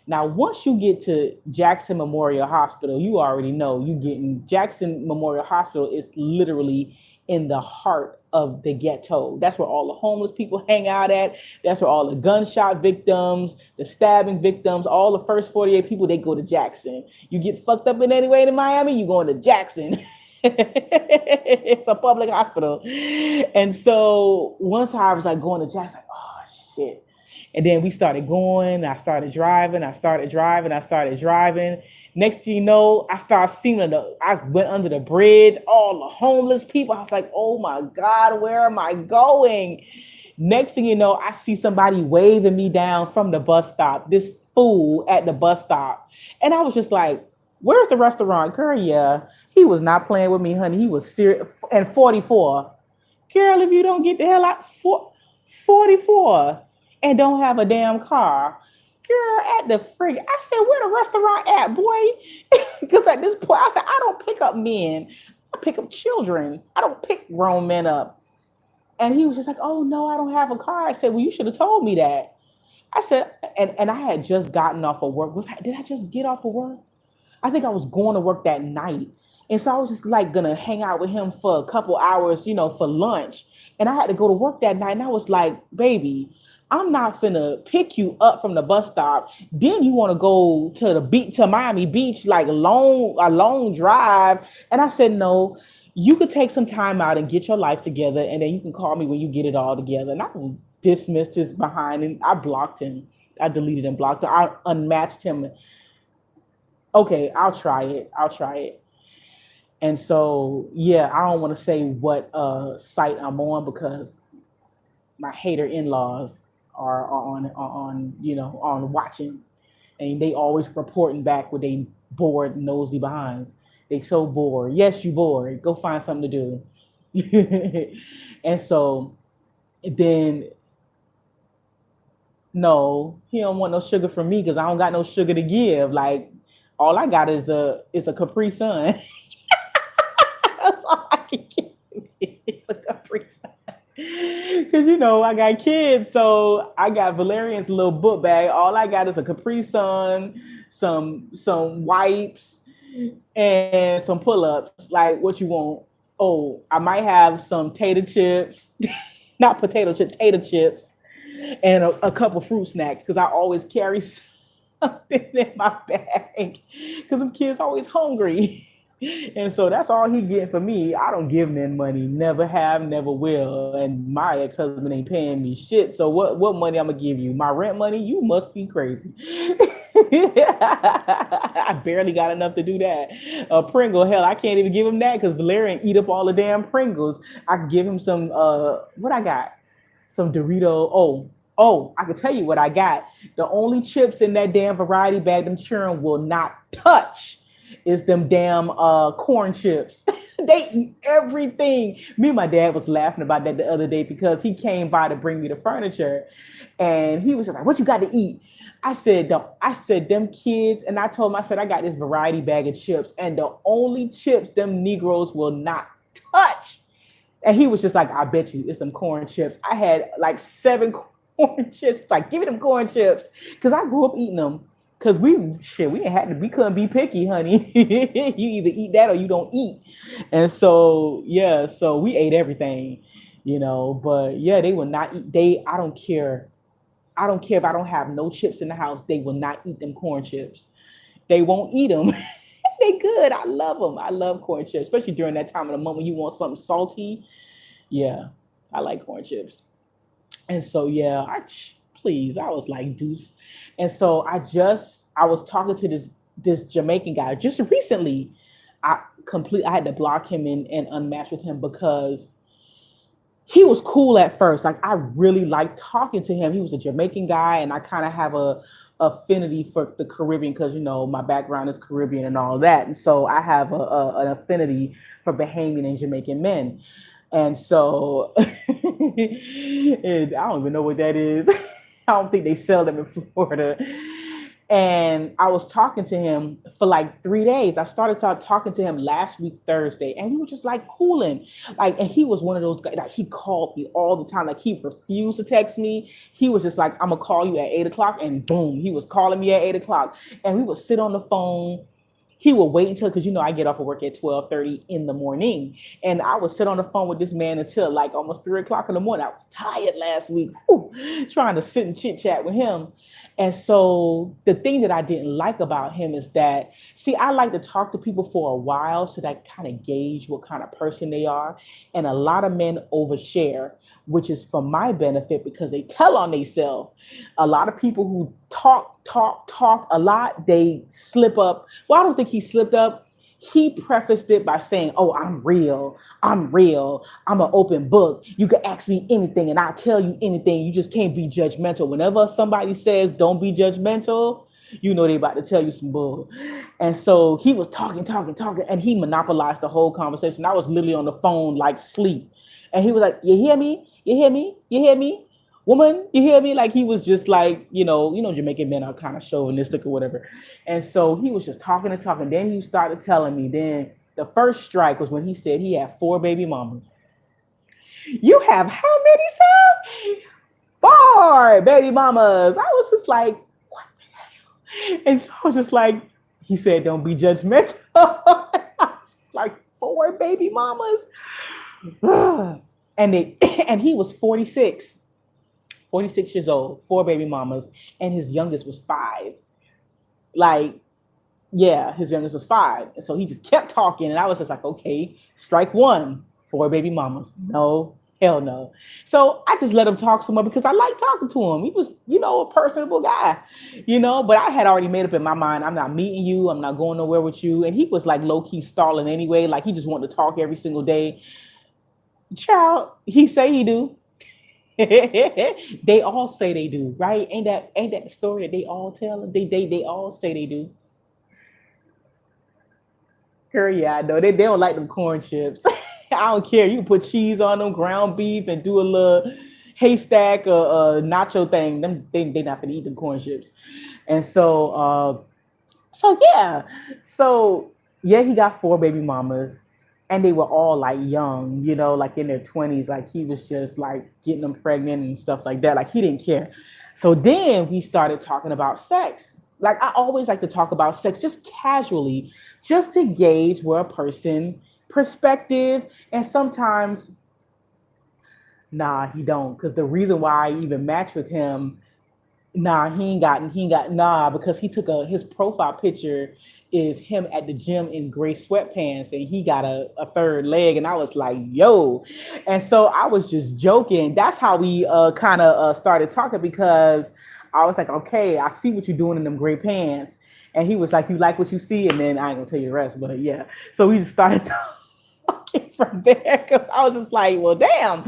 Now, once you get to Jackson Memorial Hospital, you already know you getting Jackson Memorial Hospital is literally in the heart of the ghetto. That's where all the homeless people hang out at. That's where all the gunshot victims, the stabbing victims, all the first 48 people, they go to Jackson. You get fucked up in any way in Miami, you going to Jackson. It's a public hospital. And so once I was like going to Jackson, like, oh shit. And then we started going. I started driving. Next thing you know, I went under the bridge, all the homeless people. I was like, oh my God, where am I going? Next thing you know, I see somebody waving me down from the bus stop, this fool at the bus stop. And I was just like, where's the restaurant? Girl, yeah. He was not playing with me, honey. He was serious. And 44. Girl, if you don't get the hell out, 44 and don't have a damn car. Girl, at the frig. I said, where the restaurant at, boy? Because at this point, I said, I don't pick up men. I pick up children. I don't pick grown men up. And he was just like, oh, no, I don't have a car. I said, well, you should have told me that. I said, and I had just gotten off of work. Did I just get off of work? I think I was going to work that night. And so I was just like gonna hang out with him for a couple hours, for lunch. And I had to go to work that night. And I was like, baby, I'm not finna pick you up from the bus stop. Then you want to go to the beach, to Miami Beach, like a long drive. And I said, no, you could take some time out and get your life together. And then you can call me when you get it all together. And I dismissed his behind and I blocked him. I deleted and blocked him. I unmatched him. Okay, I'll try it. And so, yeah, I don't want to say what site I'm on because my hater in-laws are on on watching, and they always reporting back with they bored nosy behinds. They so bored. Yes, you bored. Go find something to do. And so then no, he don't want no sugar from me because I don't got no sugar to give. Like all I got is a Capri Sun. That's all I can give. It's a Capri Sun. Cause I got kids, so I got Valerian's little book bag. All I got is a Capri Sun, some wipes, and some pull-ups. Like what you want? Oh, I might have some tater chips, not potato chips, tater chips, and a couple fruit snacks because I always carry something in my bag because them kids always hungry. And so that's all he getting for me. I don't give men money, never have, never will. And my ex-husband ain't paying me shit. So what money I'm gonna give you? My rent money? You must be crazy. I barely got enough to do that. Pringle, hell, I can't even give him that because Valerian eat up all the damn Pringles. I can give him some what I got? Some Dorito. Oh, I can tell you what I got. The only chips in that damn variety bag them children will not touch is them damn corn chips. They eat everything. Me and my dad was laughing about that the other day because he came by to bring me the furniture, and he was like, "What you got to eat?" I said them kids, and I told him, I said I got this variety bag of chips, and the only chips them Negroes will not touch. And he was just like, I bet you it's some corn chips. I had like 7 corn chips. It's like, give me them corn chips. Because I grew up eating them. Because we couldn't be picky, honey. You either eat that or you don't eat. And so, yeah, so we ate everything. But yeah, they will not eat. I don't care. I don't care if I don't have no chips in the house. They will not eat them corn chips. They won't eat them. They good. I love them. I love corn chips, especially during that time of the month when you want something salty. Yeah, I like corn chips. And so yeah, please, I was like deuce. And so I was talking to this Jamaican guy just recently. I had to block him and unmatch with him because he was cool at first. Like I really liked talking to him. He was a Jamaican guy, and I kind of have a affinity for the Caribbean because my background is Caribbean and all that, and so I have an affinity for Bahamian and Jamaican men, and so and I don't even know what that is. I don't think they sell them in Florida. And I was talking to him for like 3 days. I started talking to him last week, Thursday, and we were just like cooling. Like, and he was one of those guys, like he called me all the time. Like he refused to text me. He was just like, I'm gonna call you at 8 o'clock. And boom, he was calling me at 8 o'clock. And we would sit on the phone. He would wait until, because I get off of work at 12:30 in the morning. And I would sit on the phone with this man until like almost 3 o'clock in the morning. I was tired last week, trying to sit and chit chat with him. And so the thing that I didn't like about him is that, see, I like to talk to people for a while so that I kind of gauge what kind of person they are. And a lot of men overshare, which is for my benefit because they tell on themselves. A lot of people who talk a lot, they slip up. Well, I don't think he slipped up. He prefaced it by saying, "Oh, I'm real. I'm real. I'm an open book. You can ask me anything and I'll tell you anything. You just can't be judgmental." Whenever somebody says, "Don't be judgmental," they about to tell you some bull. And so he was talking, and he monopolized the whole conversation. I was literally on the phone like sleep. And he was like, "You hear me? You hear me? You hear me? Woman, you hear me?" Like he was just like, Jamaican men are kind of chauvinistic or whatever. And so he was just talking and talking. Then he started telling me. Then the first strike was when he said he had 4 baby mamas. You have how many, sir? 4 baby mamas. I was just like, what the hell? And so I was just like, he said, "Don't be judgmental." I was like, 4 baby mamas. And he was 46 years old, 4 baby mamas, and his youngest was 5. Like, yeah, his youngest was 5. And so he just kept talking, and I was just like, okay, strike one, 4 baby mamas. No, Hell no. So I just let him talk some more because I like talking to him. He was, a personable guy, but I had already made up in my mind, I'm not meeting you. I'm not going nowhere with you. And he was like low key stalling anyway. Like he just wanted to talk every single day. Child, he say he do. They all say they do, right? Ain't that the story that they all tell? They all say they do. Girl, yeah, I know. They don't like them corn chips. I don't care. You can put cheese on them, ground beef, and do a little haystack or nacho thing. Them they not gonna eat them corn chips. And so yeah, so yeah, he got four baby mamas, and they were all like young, like in their 20s. Like he was just like getting them pregnant and stuff like that. Like he didn't care. So then we started talking about sex. Like I always like to talk about sex just casually, just to gauge where a person perspective. And sometimes, nah, he don't, because the reason why I even match with him, nah, he ain't got nah, because he took his profile picture is him at the gym in gray sweatpants and he got a third leg. And I was like, yo. And so I was just joking. That's how we kind of started talking, because I was like, okay, I see what you're doing in them gray pants. And he was like, you like what you see? And then I ain't gonna tell you the rest, but yeah. So we just started talking from there, because I was just like, well, damn,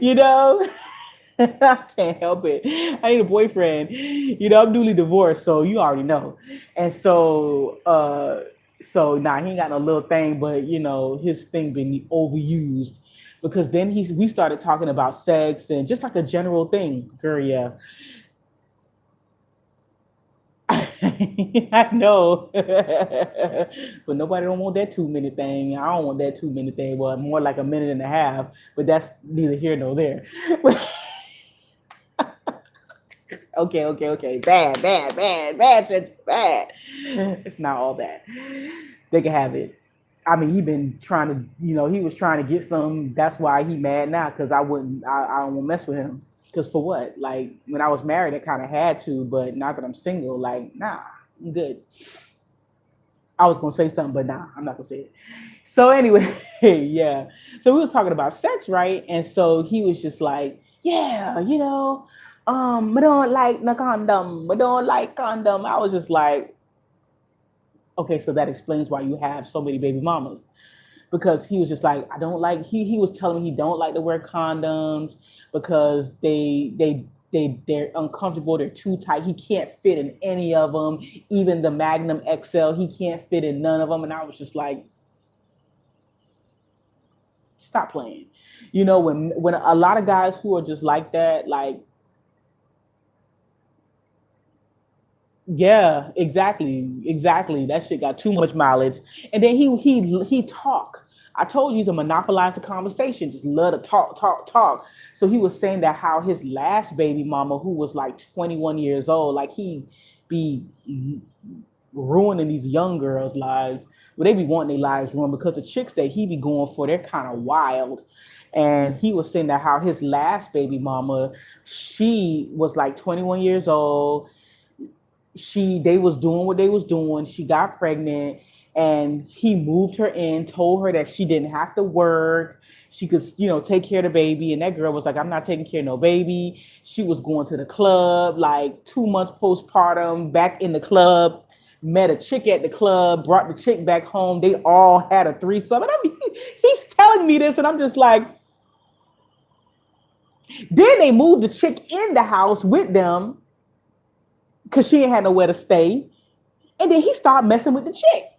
you know. I can't help it. I need a boyfriend. I'm newly divorced, so you already know. And so nah, he ain't got no little thing, but his thing been overused, because then we started talking about sex and just like a general thing. Girl, yeah. I know. But nobody don't want that 2 minute thing. I don't want that 2 minute thing. Well, more like a minute and a half, but that's neither here nor there. Okay. Bad, bad. It's not all bad. They can have it. I mean, he been trying to, he was trying to get some. That's why he mad now, because I don't want to mess with him. Because for what? Like when I was married, I kind of had to, but now that I'm single, like nah, I'm good. I was gonna say something, but nah, I'm not gonna say it. So anyway, yeah. So we was talking about sex, right? And so he was just like, yeah, I don't like no condom. I don't like condom. I was just like, okay, so that explains why you have so many baby mamas. Because he was just like, I don't like. He was telling me he don't like to wear condoms because they're uncomfortable. They're too tight. He can't fit in any of them. Even the Magnum XL, he can't fit in none of them. And I was just like, stop playing. When a lot of guys who are just like that, like, yeah, exactly. That shit got too much mileage. And then he talk. I told you he's a monopolize the conversation. Just love to talk. So he was saying that how his last baby mama, who was like 21 years old, like he be ruining these young girls' lives. Well, they be wanting their lives ruined because the chicks that he be going for, they're kind of wild. And he was saying that how his last baby mama, she was like 21 years old. They was doing what they was doing. She got pregnant, and he moved her in, told her that she didn't have to work. She could, take care of the baby. And that girl was like, I'm not taking care of no baby. She was going to the club like 2 months postpartum, back in the club, met a chick at the club, brought the chick back home. They all had a threesome. And I mean, he's telling me this, and I'm just like, then they moved the chick in the house with them because she ain't had nowhere to stay. And then he started messing with the chick.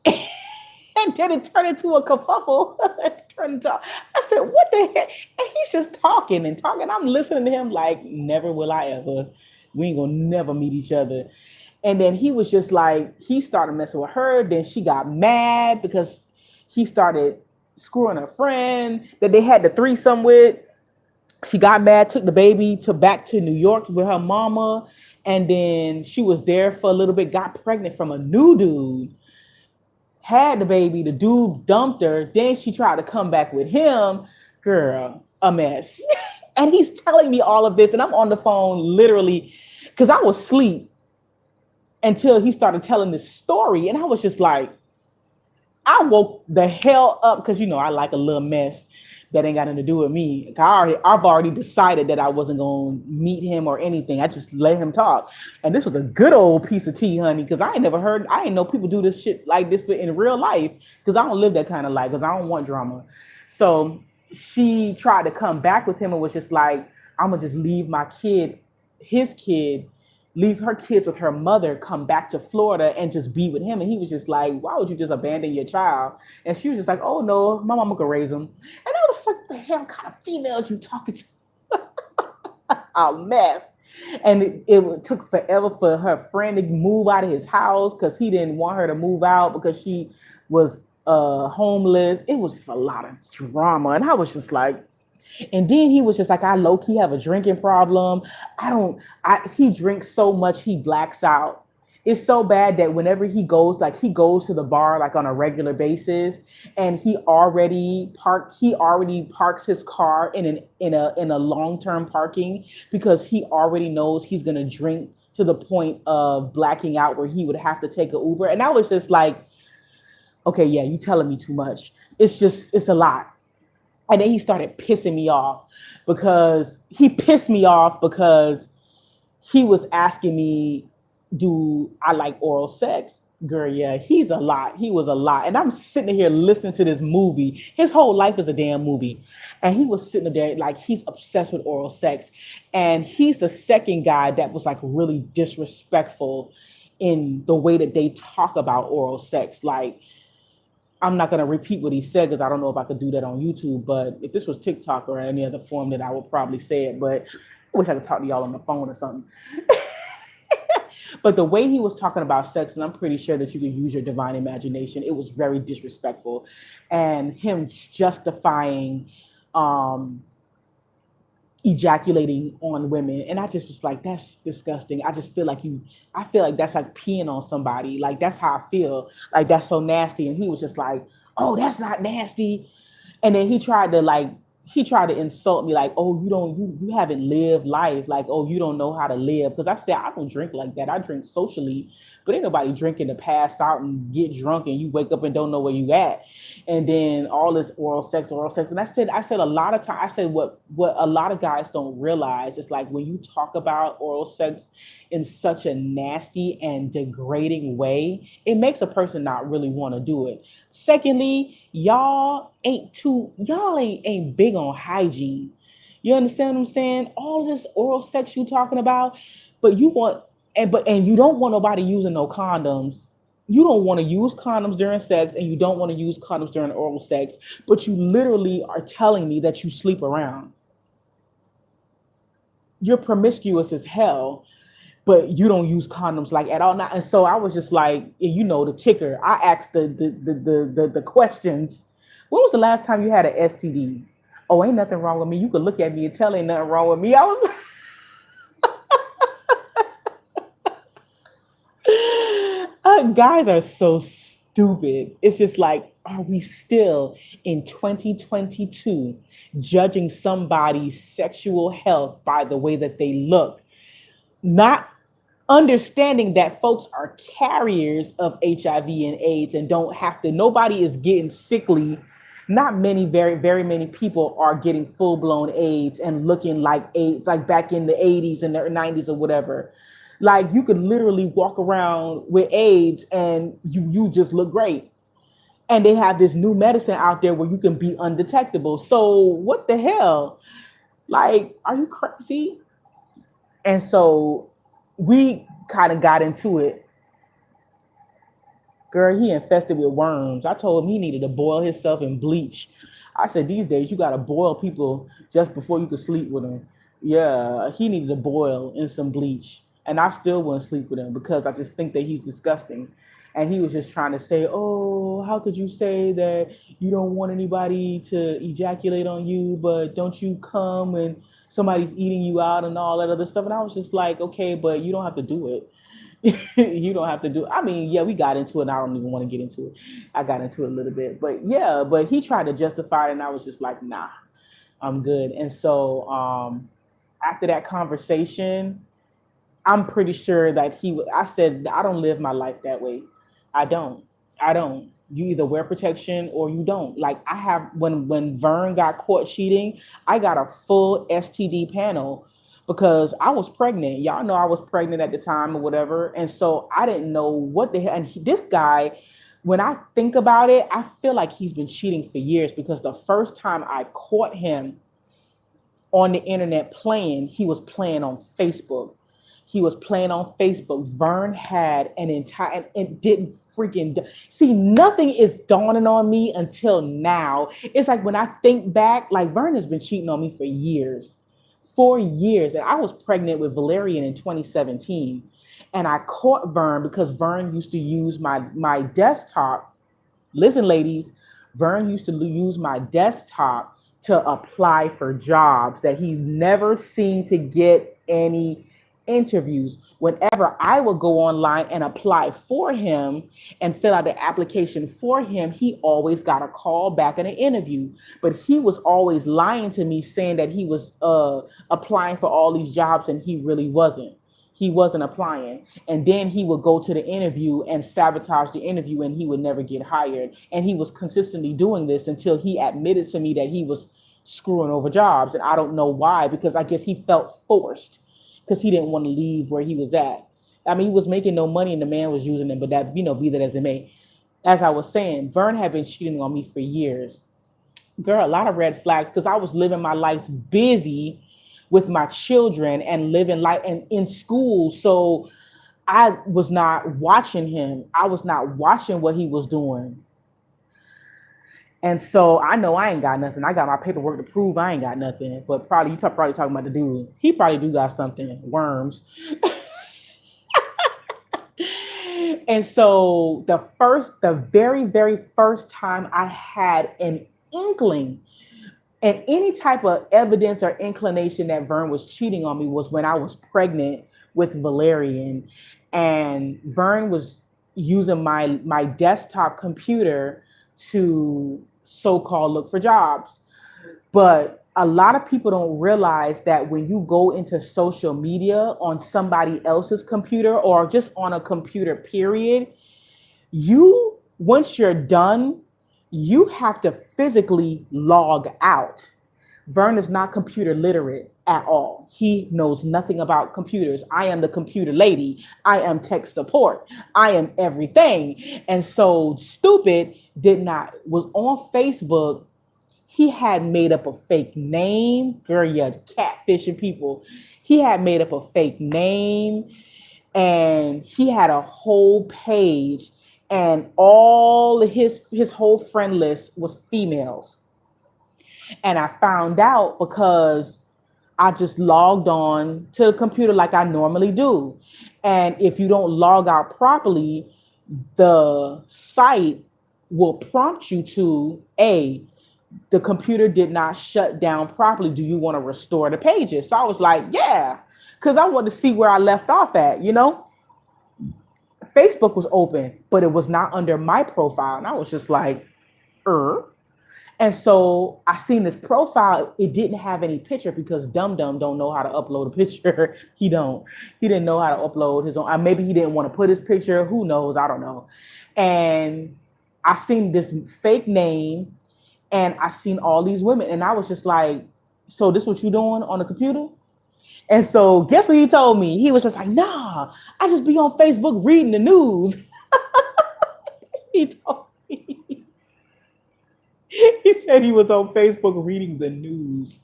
And then it turned into a kerfuffle. I said, what the heck? And he's just talking and talking. I'm listening to him like, never will I ever. We ain't gonna never meet each other. And then he was just like, he started messing with her. Then she got mad because he started screwing her friend that they had the threesome with. She got mad, took the baby back to New York with her mama. And then she was there for a little bit, got pregnant from a new dude, had the baby, the dude dumped her, then she tried to come back with him. Girl, a mess. And he's telling me all of this, and I'm on the phone literally, because I was asleep until he started telling this story. And I was just like, I woke the hell up, because I like a little mess. that ain't got nothing to do with me. I've already decided that I wasn't gonna meet him or anything. I just let him talk, and this was a good old piece of tea, honey. Because I ain't know people do this shit like this in real life. Because I don't live that kind of life. Because I don't want drama. So she tried to come back with him and was just like, I'm gonna just leave my kid, his kid, leave her kids with her mother, come back to Florida and just be with him. And he was just like, why would you just abandon your child? And she was just like, oh no, my mama could raise him. And I was like, the hell kind of females you talking to? A mess. And it took forever for her friend to move out of his house because he didn't want her to move out because she was homeless. It was just a lot of drama. And I was just like, and then he was just like, I low key have a drinking problem. He drinks so much he blacks out. It's so bad that whenever he goes to the bar like on a regular basis, and he already parks his car in a long-term parking because he already knows he's gonna drink to the point of blacking out where he would have to take an Uber. And I was just like, okay, yeah, you telling me too much. It's a lot. And then he started pissing me off because he was asking me, do I like oral sex? Girl, yeah, he's a lot. He was a lot. And I'm sitting here listening to this movie. His whole life is a damn movie. And he was sitting there like he's obsessed with oral sex. And he's the second guy that was like really disrespectful in the way that they talk about oral sex. Like, I'm not going to repeat what he said because I don't know if I could do that on YouTube. But if this was TikTok or any other form, then I would probably say it. But I wish I could talk to y'all on the phone or something. But the way he was talking about sex, and I'm pretty sure that you can use your divine imagination, it was very disrespectful. And him justifying ejaculating on women, and I just was like, that's disgusting. I feel like that's like peeing on somebody. Like, that's how I feel. Like, that's so nasty. And he was just like, oh, that's not nasty. And then he tried to insult me, like, oh, you haven't lived life, like, oh, you don't know how to live. Because I said, I don't drink like that. I drink socially, but ain't nobody drinking to pass out and get drunk and you wake up and don't know where you at. And then all this oral sex. And I said a lot of times, I said what a lot of guys don't realize is like when you talk about oral sex in such a nasty and degrading way, it makes a person not really want to do it. Secondly, y'all ain't big on hygiene. You understand what I'm saying? All this oral sex you talking about, but you don't want nobody using no condoms. You don't want to use condoms during sex, and you don't want to use condoms during oral sex, but you literally are telling me that you sleep around. You're promiscuous as hell, but you don't use condoms like at all. And so I was just like, the kicker. I asked the questions. When was the last time you had an STD? Oh, ain't nothing wrong with me. You could look at me and tell ain't nothing wrong with me. I was guys are so stupid. It's just like, are we still in 2022 judging somebody's sexual health by the way that they look? Not understanding that folks are carriers of HIV and AIDS and nobody is getting sickly. Not many, very, very many people are getting full blown AIDS and looking like AIDS, like back in the 80s and the 90s or whatever. Like, you could literally walk around with AIDS and you just look great. And they have this new medicine out there where you can be undetectable. So what the hell? Like, are you crazy? And so we kind of got into it. Girl, he infested with worms. I told him he needed to boil himself in bleach. I said, these days you got to boil people just before you can sleep with them. Yeah, he needed to boil in some bleach. And I still wouldn't sleep with him because I just think that he's disgusting. And he was just trying to say, oh, how could you say that you don't want anybody to ejaculate on you, but don't you come when somebody's eating you out and all that other stuff? And I was just like, okay, but you don't have to do it. You don't have to do it. I mean, yeah, we got into it and I don't even want to get into it. I got into it a little bit, but yeah, but he tried to justify it and I was just like, nah, I'm good. And so after that conversation, I'm pretty sure that I said, I don't live my life that way. I don't. You either wear protection or you don't. Like I have when Vern got caught cheating, I got a full STD panel because I was pregnant. Y'all know I was pregnant at the time or whatever, and so I didn't know what the hell. And this guy, when I think about it, I feel like he's been cheating for years because the first time I caught him on the internet playing, he was playing on Facebook. He was playing on Facebook. Vern had an entire, and it didn't freaking see, nothing is dawning on me until now. It's like when I think back, like Vern has been cheating on me for years, 4 years. And I was pregnant with Valerian in 2017. And I caught Vern because Vern used to use my desktop. Listen, ladies, Vern used to use my desktop to apply for jobs that he never seemed to get any interviews. Whenever I would go online and apply for him and fill out the application for him, he always got a call back in an interview. But he was always lying to me, saying that he was applying for all these jobs, and he really wasn't. He wasn't applying. And then he would go to the interview and sabotage the interview, and he would never get hired. And he was consistently doing this until he admitted to me that he was screwing over jobs. And I don't know why, because I guess he felt forced because he didn't want to leave where he was at. I mean, he was making no money and the man was using him, but that, be that as it may. As I was saying, Vern had been cheating on me for years. Girl, a lot of red flags because I was living my life busy with my children and living life and in school. So I was not watching him. I was not watching what he was doing. And so I know I ain't got nothing. I got my paperwork to prove I ain't got nothing. But probably probably talking about the dude. He probably do got something. Worms. And so the very, very first time I had an inkling and any type of evidence or inclination that Vern was cheating on me was when I was pregnant with Valerian, and Vern was using my desktop computer to so-called look for jobs. But a lot of people don't realize that when you go into social media on somebody else's computer or just on a computer period, once you're done, you have to physically log out. Vern is not computer literate at all. He knows nothing about computers. I am the computer lady. I am tech support. I am everything. And so stupid was on Facebook. He had made up a fake name. Girl, you're catfishing people. He had made up a fake name and he had a whole page, and all his whole friend list was females. And I found out because I just logged on to the computer like I normally do. And if you don't log out properly, the site will prompt you to the computer did not shut down properly. Do you want to restore the pages? So I was like, yeah, because I wanted to see where I left off at, Facebook was open, but it was not under my profile. And I was just like, And so I seen this profile. It didn't have any picture because Dum Dum don't know how to upload a picture. He didn't know how to upload his own. Maybe he didn't want to put his picture. Who knows? I don't know. And I seen this fake name and I seen all these women. And I was just like, so this what you doing on the computer? And so guess what he told me? He was just like, nah, I just be on Facebook reading the news. He told me. He said he was on Facebook reading the news.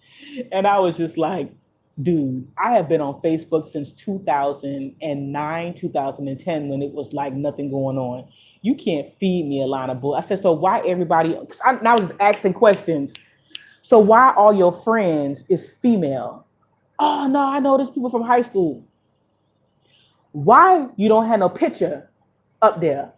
And I was just like, dude, I have been on Facebook since 2009, 2010, when it was like nothing going on. You can't feed me a line of bull. I said, so why everybody, I was just asking questions. So why all your friends is female? Oh, no, I know there's people from high school. Why you don't have no picture up there?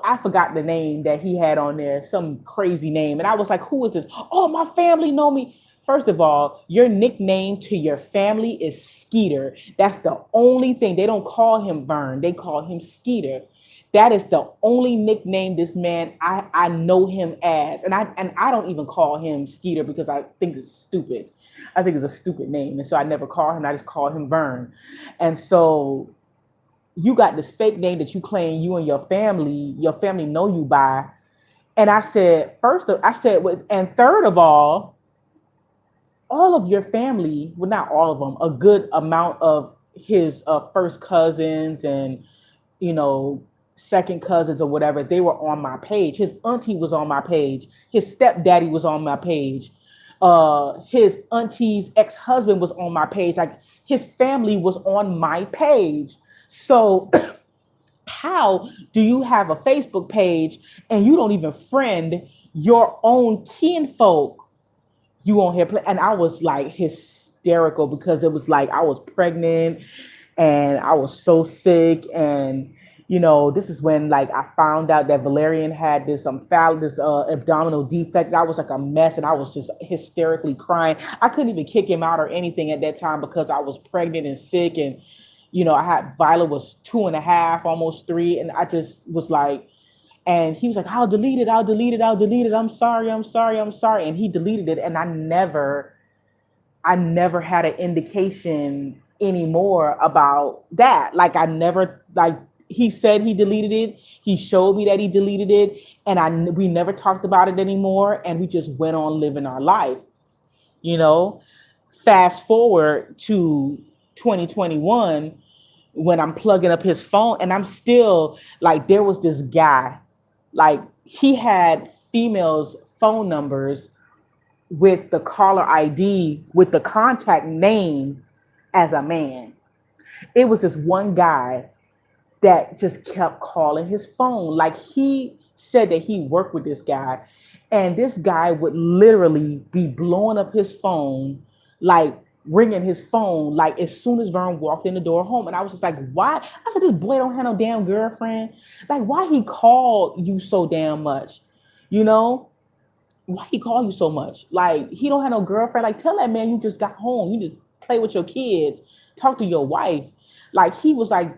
I forgot the name that he had on there, some crazy name. And I was like, who is this? Oh, my family know me. First of all, your nickname to your family is Skeeter. That's the only thing. They don't call him Vern. They call him Skeeter. That is the only nickname this man, I know him as. And I don't even call him Skeeter because I think it's stupid. I think it's a stupid name. And so I never call him. I just call him Vern. And so you got this fake name that you claim you and your family know you by. And I said, I said, and third of all of your family, well, not all of them, a good amount of his first cousins and, you know, second cousins or whatever, they were on my page. His auntie was on my page. His stepdaddy was on my page. His auntie's ex-husband was on my page. Like his family was on my page. So how do you have a Facebook page and you don't even friend your own kinfolk? You on here play, and I was like hysterical because it was like I was pregnant and I was so sick. And this is when like I found out that Valerian had this abdominal defect. I was like a mess, and I was just hysterically crying. I couldn't even kick him out or anything at that time because I was pregnant and sick. And I had Viola was 2.5, almost 3, and I just was like, and he was like, I'll delete it. I'm sorry. And he deleted it. And I never had an indication anymore about that. Like he said he deleted it. He showed me that he deleted it. And we never talked about it anymore. And we just went on living our life. Fast forward to 2021, when I'm plugging up his phone, and I'm still like, there was this guy, like he had females' phone numbers with the caller ID, with the contact name as a man. It was this one guy that just kept calling his phone. Like he said that he worked with this guy, and this guy would literally be blowing up his phone, like ringing his phone, like as soon as Vern walked in the door home. And I was just like, why? I said, this boy don't have no damn girlfriend. Like, why he called you so damn much? Why he call you so much? Like, he don't have no girlfriend. Like, tell that man you just got home. You just play with your kids, talk to your wife. Like, he was like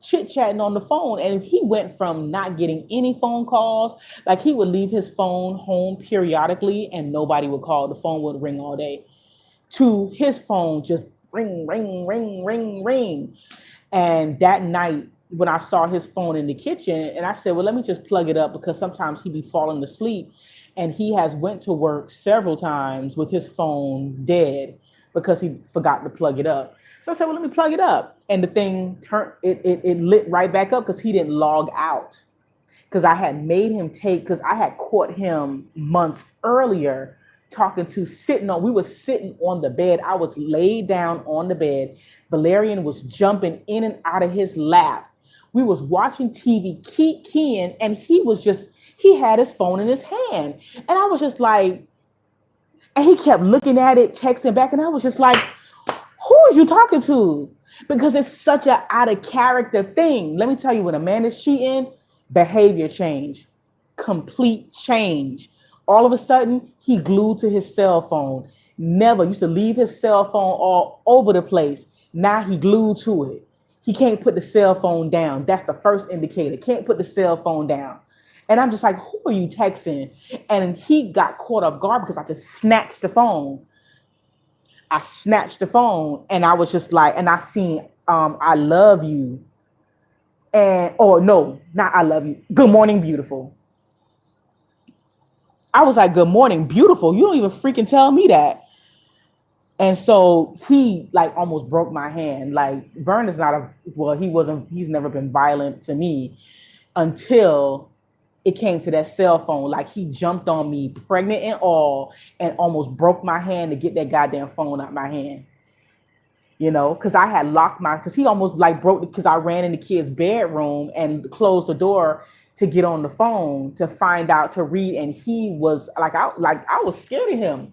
chit-chatting on the phone, and he went from not getting any phone calls. Like, he would leave his phone home periodically and nobody would call. The phone would ring all day, to his phone just ring, ring, ring, ring, ring. And that night, when I saw his phone in the kitchen, and I said, well, let me just plug it up, because sometimes he'd be falling asleep, and he has went to work several times with his phone dead because he forgot to plug it up. So I said, well, let me plug it up. And the thing it lit right back up because he didn't log out. Because I had made him because I had caught him months earlier we were sitting on the bed. I was laid down on the bed. Valerian was jumping in and out of his lap. We was watching TV, keep keying, and he had his phone in his hand. And I was just like, and he kept looking at it, texting back. And I was just like, who is you talking to? Because it's such an out of character thing. Let me tell you, when a man is cheating, behavior change, complete change. All of a sudden, he glued to his cell phone. Never used to leave his cell phone all over the place. Now he glued to it. He can't put the cell phone down. That's the first indicator. Can't put the cell phone down. And I'm just like, who are you texting? And he got caught off guard because I just snatched the phone. And I was just like, and I seen, I love you. No, not I love you. Good morning, beautiful. I was like, good morning, beautiful. You don't even freaking tell me that. And so he like almost broke my hand. Like, Vern is he's never been violent to me until it came to that cell phone. Like, he jumped on me, pregnant and all, and almost broke my hand to get that goddamn phone out my hand. Because I had locked because he almost like broke because I ran in the kid's bedroom and closed the door to get on the phone to find out, to read. And he was like, I was scared of him.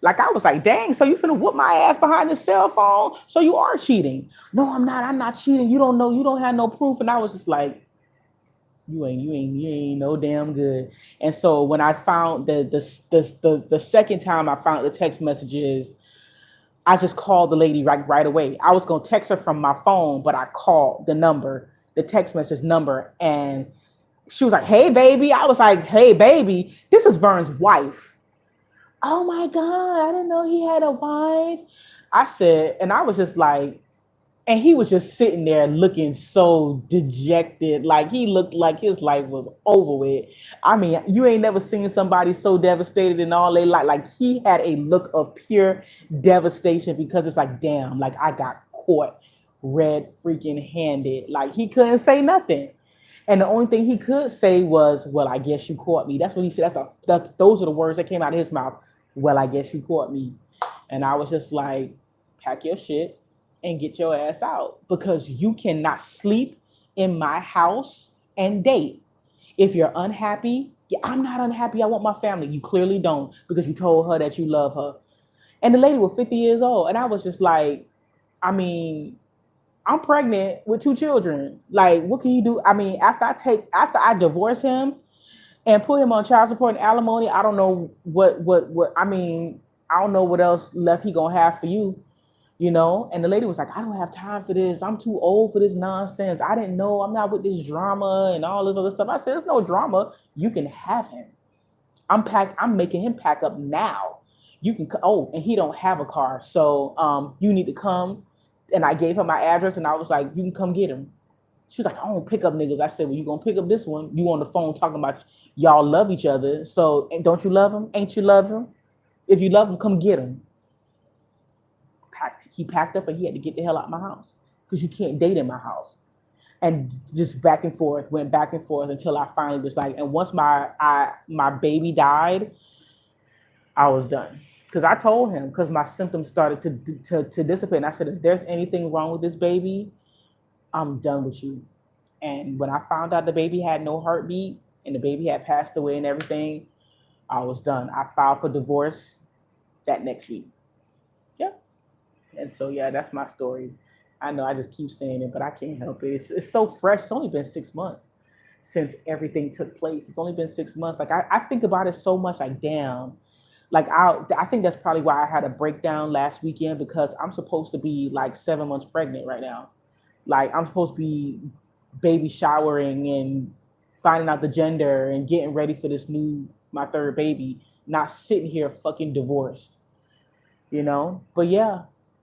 Like, I was like, dang, so you finna whoop my ass behind the cell phone? So you are cheating? No, I'm not cheating. You don't know, you don't have no proof. And I was just like, you ain't no damn good. And so when I found the second time I found the text messages, I just called the lady right away. I was gonna text her from my phone, but I called the text message number, and she was like, hey, baby. I was like, hey, baby, this is Vern's wife. Oh my God, I didn't know he had a wife. I said, and I was just like, And he was just sitting there looking so dejected, like he looked like his life was over with. I mean, you ain't never seen somebody so devastated in all their life. Like he had a look of pure devastation because it's like, damn, like I got caught red freaking handed. Like he couldn't say nothing. And the only thing he could say was, "Well, I guess you caught me." That's what he said. Those are the words that came out of his mouth. "Well, I guess you caught me." And I was just like, "Pack your shit and get your ass out because you cannot sleep in my house and date. If you're unhappy, yeah, I'm not unhappy. I want my family. You clearly don't because you told her that you love her." And the lady was 50 years old, and I was just like, I mean, I'm pregnant with two children. Like, what can you do? I mean, after I divorce him and put him on child support and alimony, I don't know what I mean, I don't know what else left he gonna have for you, you know? And the lady was like, I don't have time for this. I'm too old for this nonsense. I didn't know I'm not with this drama and all this other stuff. I said, there's no drama. You can have him. I'm making him pack up now. You can and he don't have a car. So you need to come. And I gave her my address and I was like, you can come get him. She was like, I don't pick up niggas. I said, well, you gonna pick up this one. You on the phone talking about y'all love each other. So don't you love him? Ain't you love him? If you love him, come get him. He packed up and he had to get the hell out of my house because you can't date in my house. And just back and forth, went back and forth until I finally was like, and once my baby died, I was done. Because I told him, because my symptoms started to dissipate. And I said, if there's anything wrong with this baby, I'm done with you. And when I found out the baby had no heartbeat and the baby had passed away and everything, I was done. I filed for divorce that next week. Yeah. And so, yeah, that's my story. I know I just keep saying it, but I can't help it. It's so fresh. It's only been 6 months since everything took place. It's only been 6 months. Like, I think about it so much, like, damn. Like, I think that's probably why I had a breakdown last weekend because I'm supposed to be like 7 months pregnant right now. Like, I'm supposed to be baby showering and finding out the gender and getting ready for my third baby, not sitting here fucking divorced, you know? But yeah,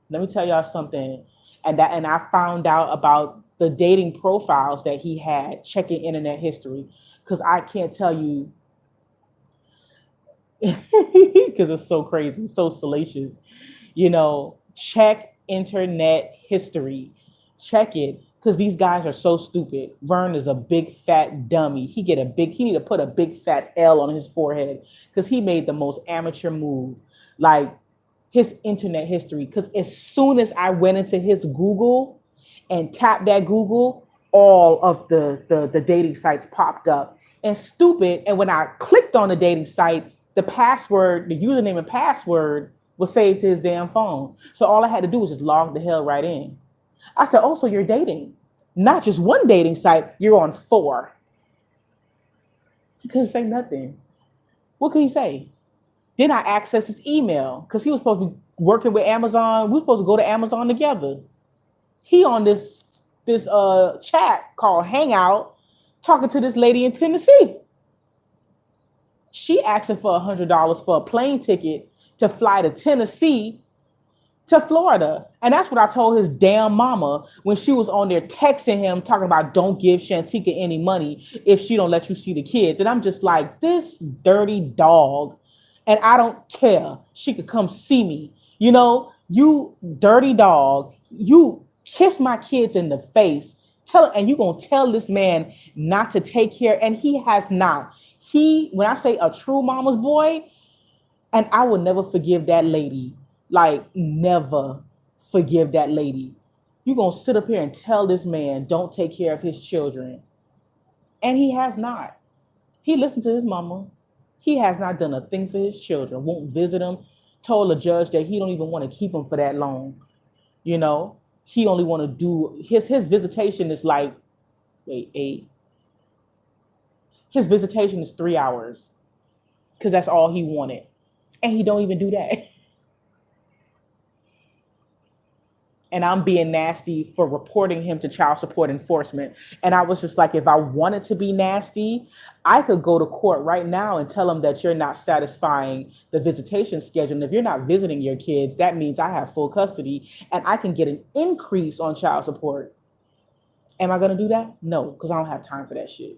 let me tell y'all something. And I found out about the dating profiles that he had checking internet history. Cause I can't tell you because it's so crazy, so salacious. You know, check internet history. Check it. Because these guys are so stupid. Vern is a big fat dummy. He need to put a big fat L on his forehead because he made the most amateur move. Like his internet history. Because as soon as I went into his Google and tapped that Google, all of the dating sites popped up. And stupid. And when I clicked on the dating site, the password, the username and password was saved to his damn phone. So all I had to do was just log the hell right in. I said, oh, so you're dating. Not just one dating site, you're on 4. He couldn't say nothing. What could he say? Then I accessed his email because he was supposed to be working with Amazon. We were supposed to go to Amazon together. He on this chat called Hangout talking to this lady in Tennessee. She asking for $100 for a plane ticket to fly to Tennessee to Florida. And that's what I told his damn mama when she was on there texting him, talking about don't give Shantika any money if she don't let you see the kids. And I'm just like, this dirty dog. And I don't care. She could come see me. You know, you dirty dog, you kiss my kids in the face. And you gonna tell this man not to take care, and he has not. When I say a true mama's boy, and I will never forgive that lady. Like, never forgive that lady. You're going to sit up here and tell this man don't take care of his children. And he has not. He listened to his mama. He has not done a thing for his children. Won't visit them. Told the judge that he don't even want to keep them for that long. You know, he only want to do his visitation is like, his visitation is 3 hours because that's all he wanted. And he don't even do that. and I'm being nasty for reporting him to child support enforcement. And I was just like, if I wanted to be nasty, I could go to court right now and tell them that you're not satisfying the visitation schedule. And if you're not visiting your kids, that means I have full custody and I can get an increase on child support. Am I going to do that? No, because I don't have time for that shit.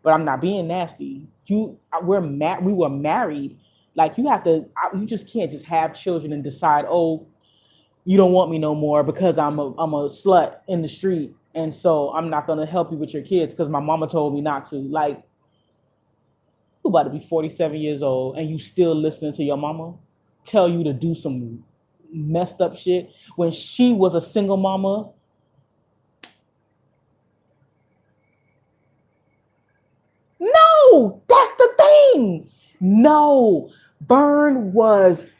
But I'm not being nasty. We were married. Like you just can't just have children and decide, oh, you don't want me no more because I'm a slut in the street, and so I'm not gonna help you with your kids because my mama told me not to. Like, you about to be 47 years old and you still listening to your mama tell you to do some messed up shit when she was a single mama. No, that's the thing. No, Vern was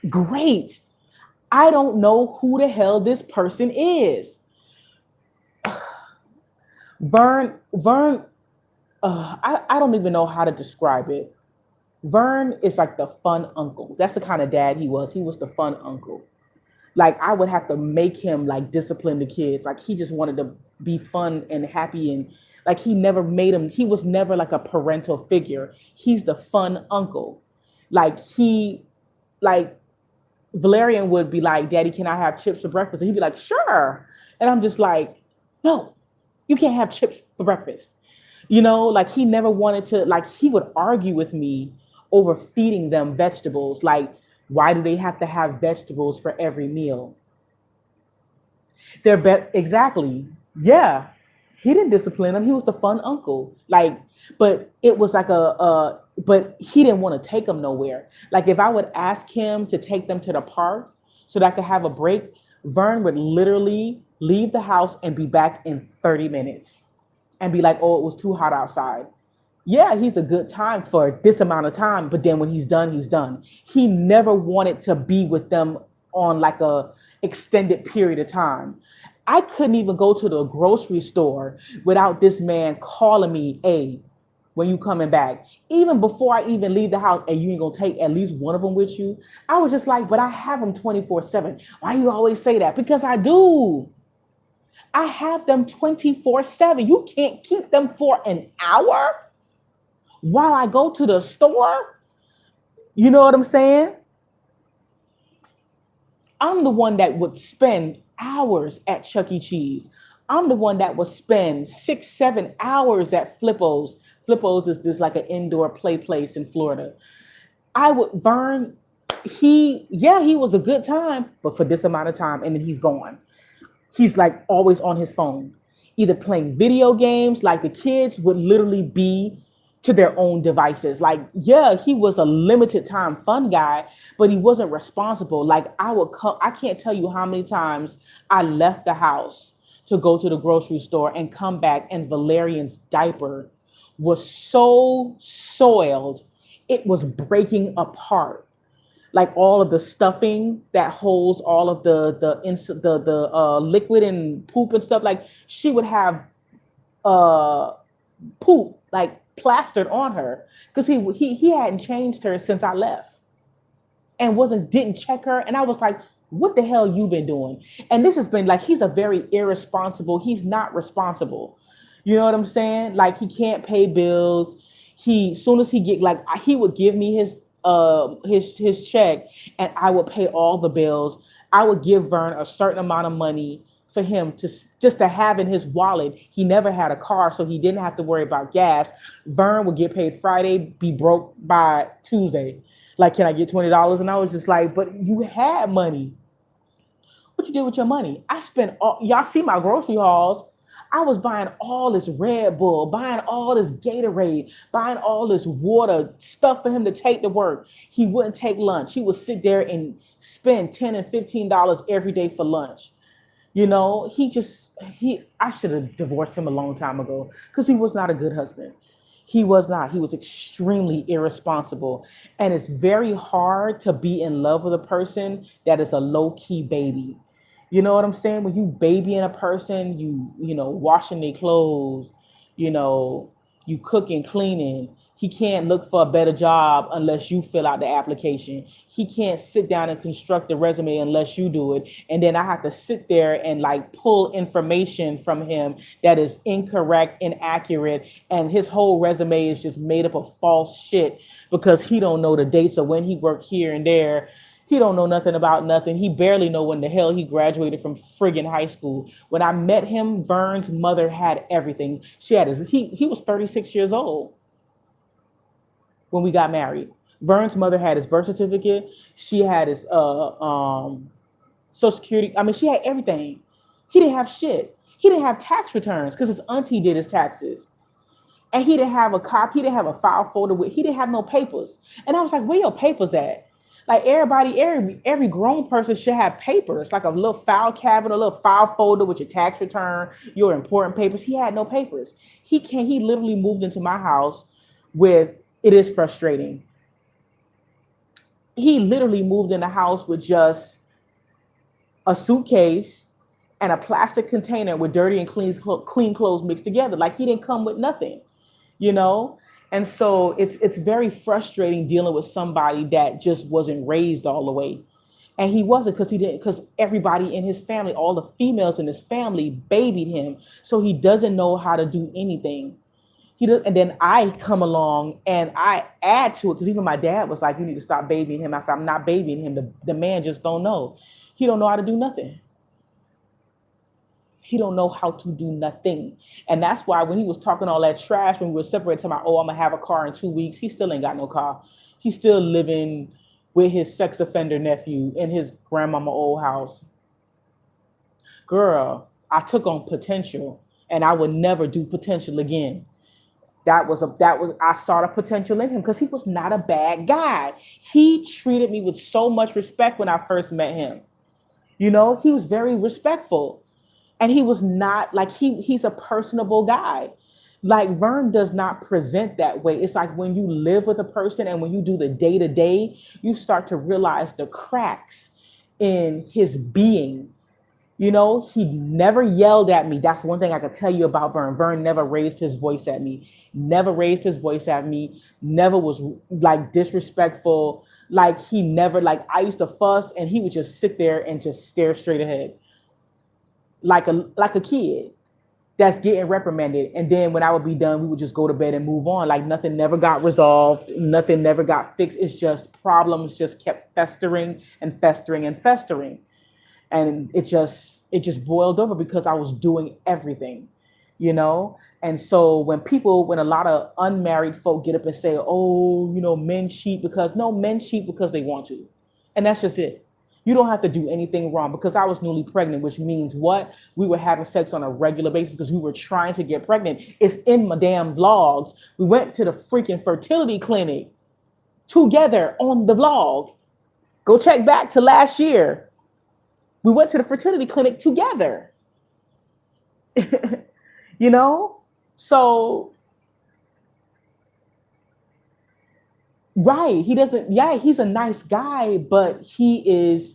great. I don't know who the hell this person is. Vern, I don't even know how to describe it. Vern is like the fun uncle. That's the kind of dad he was. He was the fun uncle. Like I would have to make him like discipline the kids. Like he just wanted to be fun and happy and like he was never like a parental figure. He's the fun uncle. Like like Valerian would be like, Daddy, can I have chips for breakfast? And he'd be like, sure. And I'm just like, no, you can't have chips for breakfast. Like he never wanted to, like he would argue with me over feeding them vegetables. Like, why do they have to have vegetables for every meal? Exactly. Yeah. He didn't discipline them. He was the fun uncle. Like, but it was like but he didn't want to take them nowhere. Like if I would ask him to take them to the park so that I could have a break, Vern would literally leave the house and be back in 30 minutes and be like, oh, it was too hot outside. Yeah, he's a good time for this amount of time, but then when he's done, he's done. He never wanted to be with them on like a extended period of time. I couldn't even go to the grocery store without this man calling me, hey, when you coming back? Even before I even leave the house, and you ain't gonna take at least one of them with you. I was just like, but I have them 24/7. Why you always say that? Because I do. I have them 24/7. You can't keep them for an hour while I go to the store. You know what I'm saying? I'm the one that would spend hours at Chuck E. Cheese. I'm the one that would spend 6-7 hours at Flippo's. Flippo's is just like an indoor play place in Florida. Vern, he was a good time, but for this amount of time, and then he's gone. He's like always on his phone, either playing video games. Like the kids would literally be to their own devices. Like, yeah, he was a limited time fun guy, but he wasn't responsible. Like I can't tell you how many times I left the house to go to the grocery store and come back and Valerian's diaper was so soiled, it was breaking apart. Like all of the stuffing that holds all of the liquid and poop and stuff. Like she would have poop like plastered on her because he hadn't changed her since I left and didn't check her. And I was like, what the hell you been doing? And this has been like, he's a very irresponsible. He's not responsible. You know what I'm saying? Like he can't pay bills. Soon as he get like, he would give me his check and I would pay all the bills. I would give Vern a certain amount of money for him to have in his wallet. He never had a car, so he didn't have to worry about gas. Vern would get paid Friday, be broke by Tuesday. Like, can I get $20? And I was just like, but you had money. What you did with your money? I spent y'all see my grocery hauls. I was buying all this Red Bull, buying all this Gatorade, buying all this water, stuff for him to take to work. He wouldn't take lunch. He would sit there and spend $10 and $15 every day for lunch. You know, I should have divorced him a long time ago because he was not a good husband. He was not. He was extremely irresponsible. And it's very hard to be in love with a person that is a low-key baby. You know what I'm saying? When you babying a person, you know, washing their clothes, you know, you cooking, cleaning. He can't look for a better job unless you fill out the application. He can't sit down and construct the resume unless you do it. And then I have to sit there and like pull information from him that is incorrect, inaccurate, and his whole resume is just made up of false shit because he don't know the dates of when he worked here and there. He don't know nothing about nothing. He barely know when the hell he graduated from friggin' high school. When I met him, Vern's mother had everything. She had he was 36 years old when we got married. Vern's mother had his birth certificate. She had his Social Security. I mean, she had everything. He didn't have shit. He didn't have tax returns because his auntie did his taxes. And he didn't have a copy. He didn't have a file folder with. He didn't have no papers. And I was like, where your papers at? Like every grown person should have papers, like a little file cabinet, a little file folder with your tax return, your important papers. He had no papers. He literally moved into my house with, it is frustrating. He literally moved in the house with just a suitcase and a plastic container with dirty and clean clothes mixed together. Like he didn't come with nothing, you know? And so it's very frustrating dealing with somebody that just wasn't raised all the way. And he wasn't because everybody in his family, all the females in his family babied him. So he doesn't know how to do anything. He does, and then I come along and I add to it because even my dad was like, you need to stop babying him. I said, I'm not babying him. The man just don't know. He don't know how to do nothing. He don't know how to do nothing. And that's why when he was talking all that trash, when we were separated, talking about, oh, I'm going to have a car in 2 weeks. He still ain't got no car. He's still living with his sex offender nephew in his grandmama old house. Girl, I took on potential and I would never do potential again. I saw the potential in him because he was not a bad guy. He treated me with so much respect when I first met him. You know, he was very respectful. And he was not like he's a personable guy. Like Vern does not present that way. It's like when you live with a person and when you do the day to day, you start to realize the cracks in his being. You know, he never yelled at me. That's one thing I could tell you about Vern. Vern never raised his voice at me, never raised his voice at me, never was like disrespectful. Like he never, like I used to fuss and he would just sit there and just stare straight ahead. Like a kid that's getting reprimanded. And then when I would be done, we would just go to bed and move on. Like nothing never got resolved. Nothing never got fixed. It's just problems just kept festering and festering and festering. And it just boiled over because I was doing everything, you know? And so when a lot of unmarried folk get up and say, oh, you know, men cheat men cheat because they want to. And that's just it. You don't have to do anything wrong because I was newly pregnant, which means what? We were having sex on a regular basis because we were trying to get pregnant. It's in my damn vlogs. We went to the freaking fertility clinic together on the vlog. Go check back to last year. We went to the fertility clinic together. You know? So, right. He's a nice guy, but he is,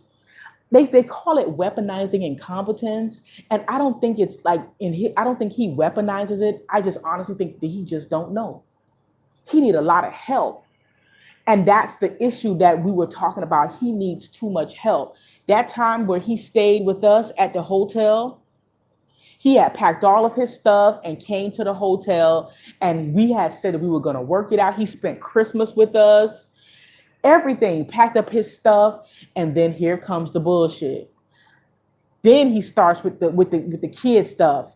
they call it weaponizing incompetence. And I don't think it's like I don't think he weaponizes it. I just honestly think that he just don't know. He need a lot of help. And that's the issue that we were talking about. He needs too much help. That time where he stayed with us at the hotel, he had packed all of his stuff and came to the hotel. And we had said that we were going to work it out. He spent Christmas with us, everything, packed up his stuff. And then here comes the bullshit. Then he starts with the kid stuff.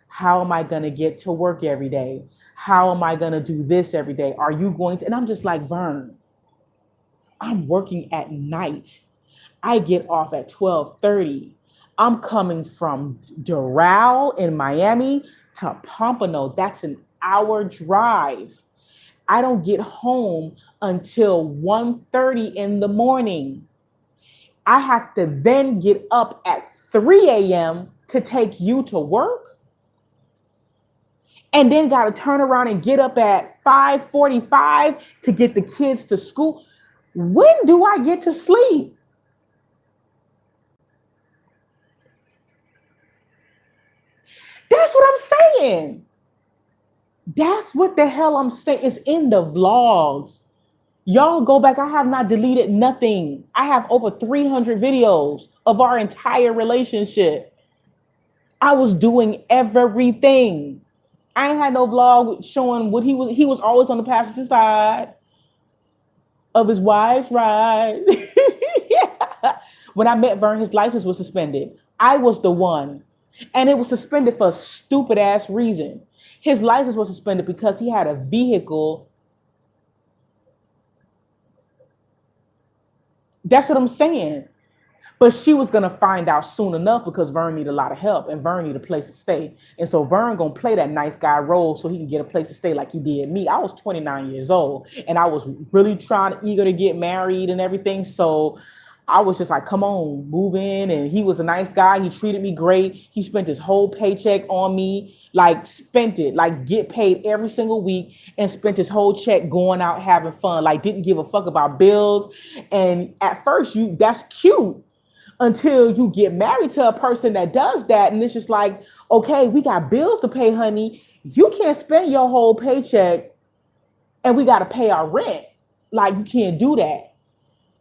How am I going to get to work every day? How am I going to do this every day? Are you going to? And I'm just like, Vern, I'm working at night. I get off at 12:30. I'm coming from Doral in Miami to Pompano. That's an hour drive. I don't get home until 1:30 in the morning. I have to then get up at 3 a.m. to take you to work. And then got to turn around and get up at 5:45 to get the kids to school. When do I get to sleep? That's what I'm saying. That's what the hell I'm saying. It's in the vlogs. Y'all go back. I have not deleted nothing. I have over 300 videos of our entire relationship. I was doing everything. I ain't had no vlog showing what he was. He was always on the passenger side of his wife's ride. Yeah. When I met Vern, his license was suspended. I was the one. And it was suspended for a stupid ass reason. His license was suspended because he had a vehicle. That's what I'm saying. But she was gonna find out soon enough because Vern needed a lot of help and Vern needed a place to stay. And so Vern gonna play that nice guy role so he can get a place to stay like he did me. I was 29 years old and I was really eager to get married and everything. So I was just like, come on, move in. And he was a nice guy. He treated me great. He spent his whole paycheck on me, like spent it, like get paid every single week and spent his whole check going out having fun, like didn't give a fuck about bills. And at first that's cute until you get married to a person that does that. And it's just like, okay, we got bills to pay, honey. You can't spend your whole paycheck and we got to pay our rent. Like, you can't do that.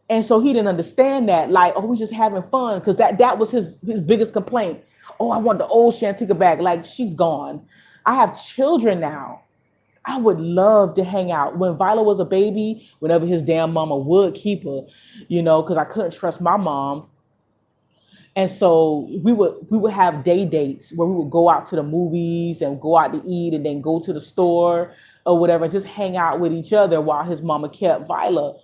And so he didn't understand that. Like, oh, we just having fun. Because that was his biggest complaint. Oh, I want the old Shantika back. Like, she's gone. I have children now. I would love to hang out. When Viola was a baby, whenever his damn mama would keep her, because I couldn't trust my mom. And so we would have day dates where we would go out to the movies and go out to eat and then go to the store or whatever, and just hang out with each other while his mama kept Viola.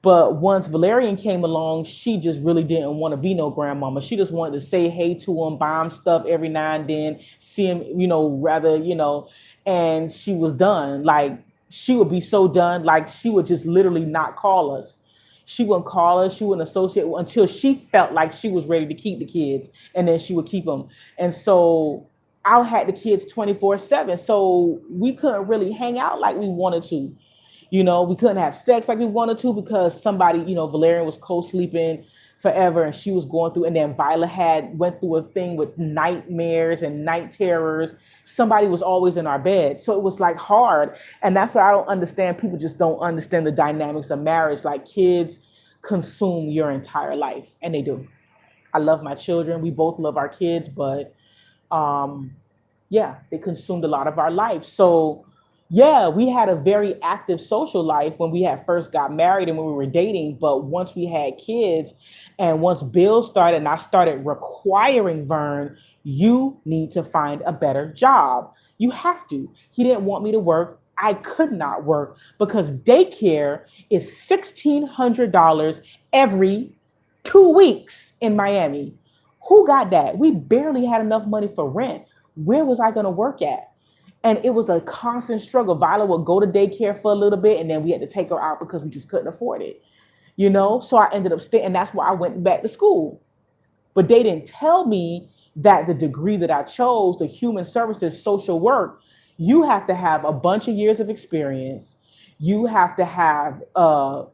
But once Valerian came along, she just really didn't want to be no grandmama. She just wanted to say hey to him, buy him stuff every now and then, see him, and she was done. Like, she would be so done, like she would just literally not call us. She wouldn't call us. She wouldn't associate until she felt like she was ready to keep the kids, and then she would keep them. And so I had the kids 24/7, so we couldn't really hang out like we wanted to. We couldn't have sex like we wanted to because somebody, Valerian was co-sleeping forever and she was going through, and then Viola went through a thing with nightmares and night terrors. Somebody was always in our bed. So it was like hard. And that's what I don't understand. People just don't understand the dynamics of marriage. Like, kids consume your entire life, and they do. I love my children. We both love our kids, but they consumed a lot of our life. So yeah, we had a very active social life when we had first got married and when we were dating. But once we had kids and once Bill started and I started requiring Vern, you need to find a better job. You have to. He didn't want me to work. I could not work because daycare is $1,600 every 2 weeks in Miami. Who got that? We barely had enough money for rent. Where was I going to work at? And it was a constant struggle. Viola would go to daycare for a little bit, and then we had to take her out because we just couldn't afford it. So I ended up staying, and that's why I went back to school. But they didn't tell me that the degree that I chose, the human services, social work, you have to have a bunch of years of experience. You have to have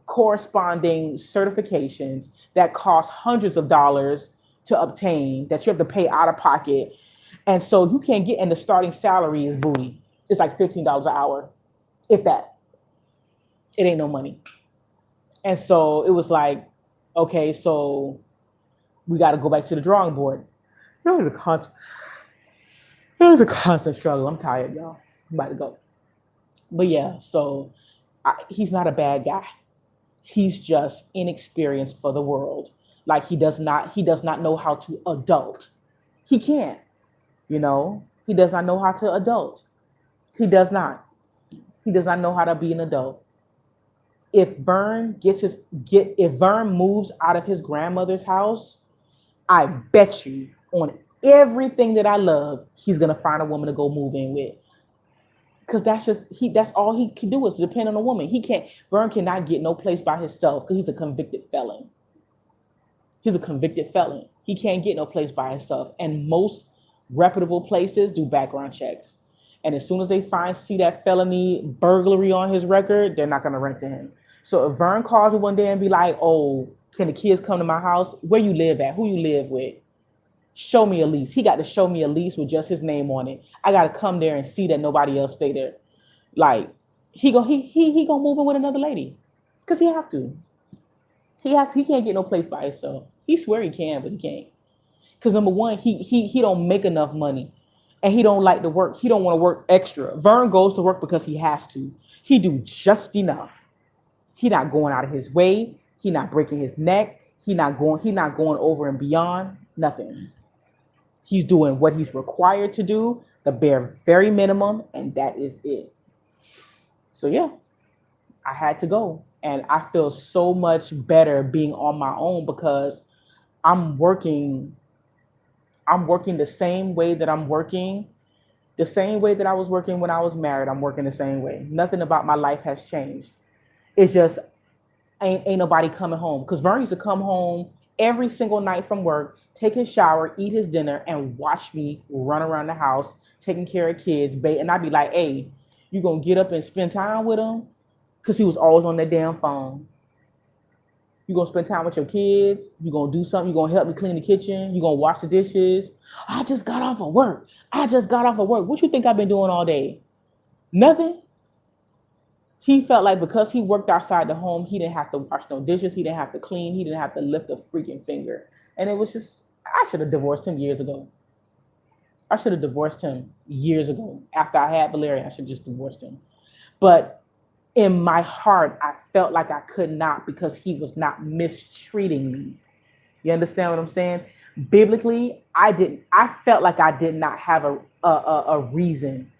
corresponding certifications that cost hundreds of dollars to obtain, that you have to pay out of pocket. And so you can't get, and the starting salary is booty. It's like $15 an hour, if that. It ain't no money. And so it was like, okay, so we got to go back to the drawing board. It was a constant struggle. I'm tired, y'all. I'm about to go. But yeah, so he's not a bad guy. He's just inexperienced for the world. Like, he does not know how to adult. He can't. He does not know how to adult. He does not. He does not know how to be an adult. If Vern moves out of his grandmother's house, I bet you on everything that I love, he's gonna find a woman to go move in with. Because that's all he can do is depend on a woman. Vern cannot get no place by himself because he's a convicted felon. He's a convicted felon. He can't get no place by himself. And most reputable places do background checks. And as soon as they see that felony burglary on his record, they're not going to rent to him. So if Vern calls me one day and be like, oh, can the kids come to my house? Where you live at? Who you live with? Show me a lease. He got to show me a lease with just his name on it. I got to come there and see that nobody else stay there. Like he gonna move in with another lady because he have to. He can't get no place by himself. He swear he can, but he can't. Because number one, he don't make enough money, and he don't like to work. He don't want to work extra. Vern goes to work because he has to. He do just enough. He not going out of his way. He not breaking his neck. He not going over and beyond. Nothing. He's doing what he's required to do, the bare very minimum, and that is it. So yeah, I had to go. And I feel so much better being on my own because I'm working I'm working the same way that I'm working, the same way that I was working when I was married. I'm working the same way. Nothing about my life has changed. It's just ain't nobody coming home. Because Vern used to come home every single night from work, take his shower, eat his dinner, and watch me run around the house, taking care of kids. And I'd be like, hey, you gonna get up and spend time with him? Because he was always on that damn phone. You gonna spend time with your kids? You gonna do something? You gonna help me clean the kitchen? You gonna wash the dishes? I just got off of work. I just got off of work. What you think I've been doing all day? Nothing. He felt like because he worked outside the home, he didn't have to wash no dishes. He didn't have to clean. He didn't have to lift a freaking finger. And it was just, I should have divorced him years ago. I should have divorced him years ago. After I had Valeria, I should have just divorced him. But in my heart, I felt like I could not because he was not mistreating me. You understand what I'm saying? Biblically, I felt like I did not have a reason,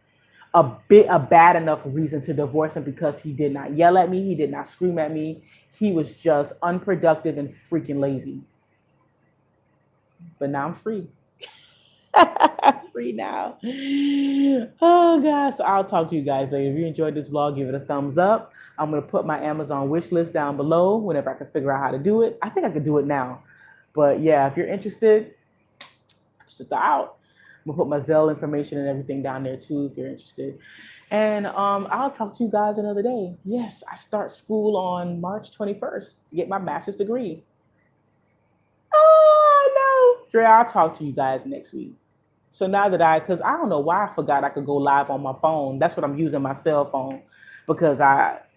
a bad enough reason to divorce him because he did not yell at me, he did not scream at me. He was just unproductive and freaking lazy. But now I'm free. Free now. Oh gosh. So I'll talk to you guys later. If you enjoyed this vlog, give it a thumbs up. I'm gonna put my Amazon wish list down below whenever I can figure out how to do it. I think I could do it now. But yeah, if you're interested, it's just out. I'm gonna put my Zelle information and everything down there too if you're interested. And I'll talk to you guys another day. Yes, I start school on March 21st to get my master's degree. Oh no. Dre, I'll talk to you guys next week. So now that because I don't know why I forgot I could go live on my phone. That's what I'm using, my cell phone, because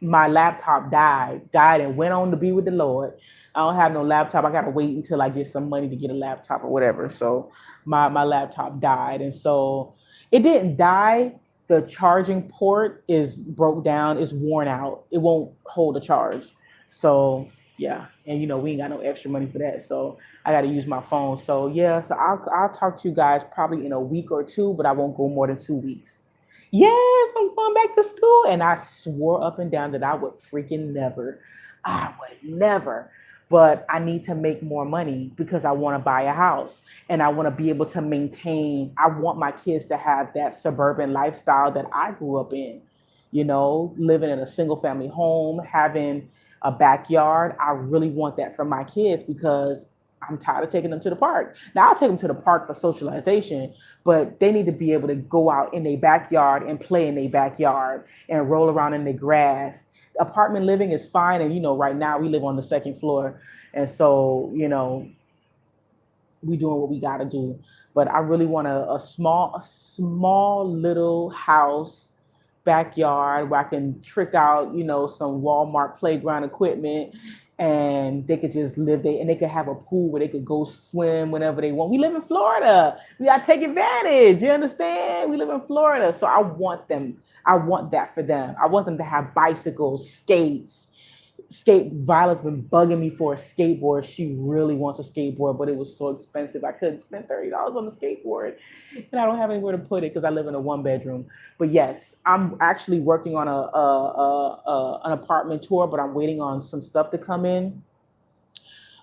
my laptop died and went on to be with the Lord. I don't have no laptop. I gotta wait until I get some money to get a laptop or whatever. So my laptop died, and so it didn't die. The charging port is broke down. It's worn out. It won't hold a charge. So yeah, and we ain't got no extra money for that. So I got to use my phone. So yeah, so I'll talk to you guys probably in a week or two, but I won't go more than 2 weeks. Yes, I'm going back to school, and I swore up and down that I would freaking never. I would never. But I need to make more money because I want to buy a house and I want to be able to maintain. I want my kids to have that suburban lifestyle that I grew up in, living in a single family home, having a backyard. I really want that for my kids because I'm tired of taking them to the park. Now I'll take them to the park for socialization, but they need to be able to go out in their backyard and play in their backyard and roll around in the grass. Apartment living is fine, and right now we live on the second floor, and so we doing what we got to do. But I really want a small little house backyard where I can trick out, some Walmart playground equipment, and they could just live there, and they could have a pool where they could go swim whenever they want. We live in Florida. We got to take advantage. You understand? We live in Florida. So I want that for them. I want them to have bicycles, skates. Violet's been bugging me for a skateboard. She really wants a skateboard, but it was so expensive. I couldn't spend $30 on the skateboard, and I don't have anywhere to put it because I live in a 1-bedroom. But yes, I'm actually working on an apartment tour, but I'm waiting on some stuff to come in.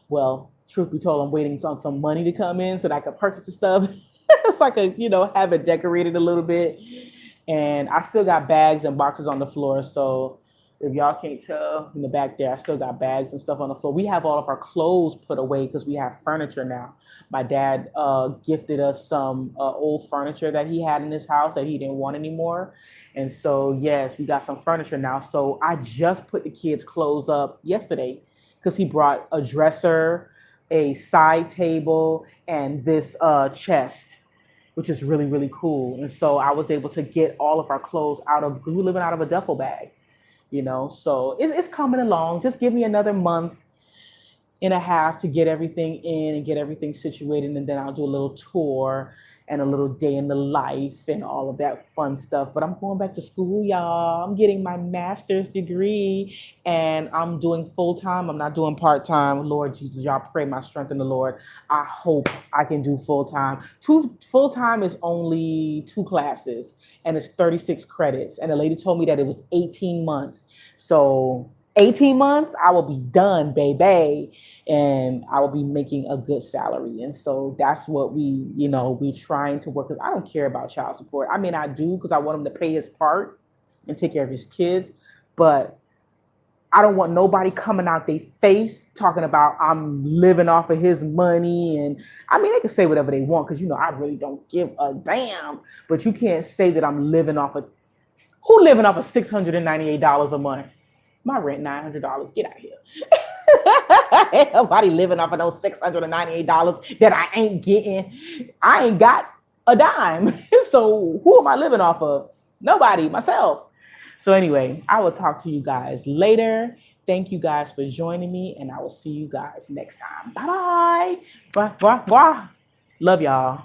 Well, truth be told, I'm waiting on some money to come in so that I can purchase the stuff so I could, have it decorated a little bit. And I still got bags and boxes on the floor, so if y'all can't tell in the back there, I still got bags and stuff on the floor. We have all of our clothes put away because we have furniture now. My dad gifted us some old furniture that he had in his house that he didn't want anymore. And so, yes, we got some furniture now. So I just put the kids' clothes up yesterday because he brought a dresser, a side table, and this chest. which is really, really cool. And so I was able to get all of our clothes out of, because we're living out of a duffel bag, you know. So it's coming along. Just give me another month and a half to get everything in and get everything situated, and then I'll do a little tour and a little day in the life and all of that fun stuff. But I'm going back to school, y'all. I'm getting my master's degree, and I'm doing full time. I'm not doing part time. Lord Jesus, y'all pray my strength in the Lord. I hope I can do full time. Two full time is only 2 classes, and it's 36 credits. And the lady told me that it was 18 months. So 18 months, I will be done, baby, and I will be making a good salary. And so that's what we trying to work, because I don't care about child support. I mean, I do, because I want him to pay his part and take care of his kids, but I don't want nobody coming out their face talking about I'm living off of his money. And I mean, they can say whatever they want, because I really don't give a damn. But you can't say that I'm living off of, who living off of $698 a month? My rent $900. Get out of here. Ain't nobody living off of those $698 that I ain't getting. I ain't got a dime. So who am I living off of? Nobody, myself. So anyway, I will talk to you guys later. Thank you guys for joining me, and I will see you guys next time. Bye-bye. Bye. Love y'all.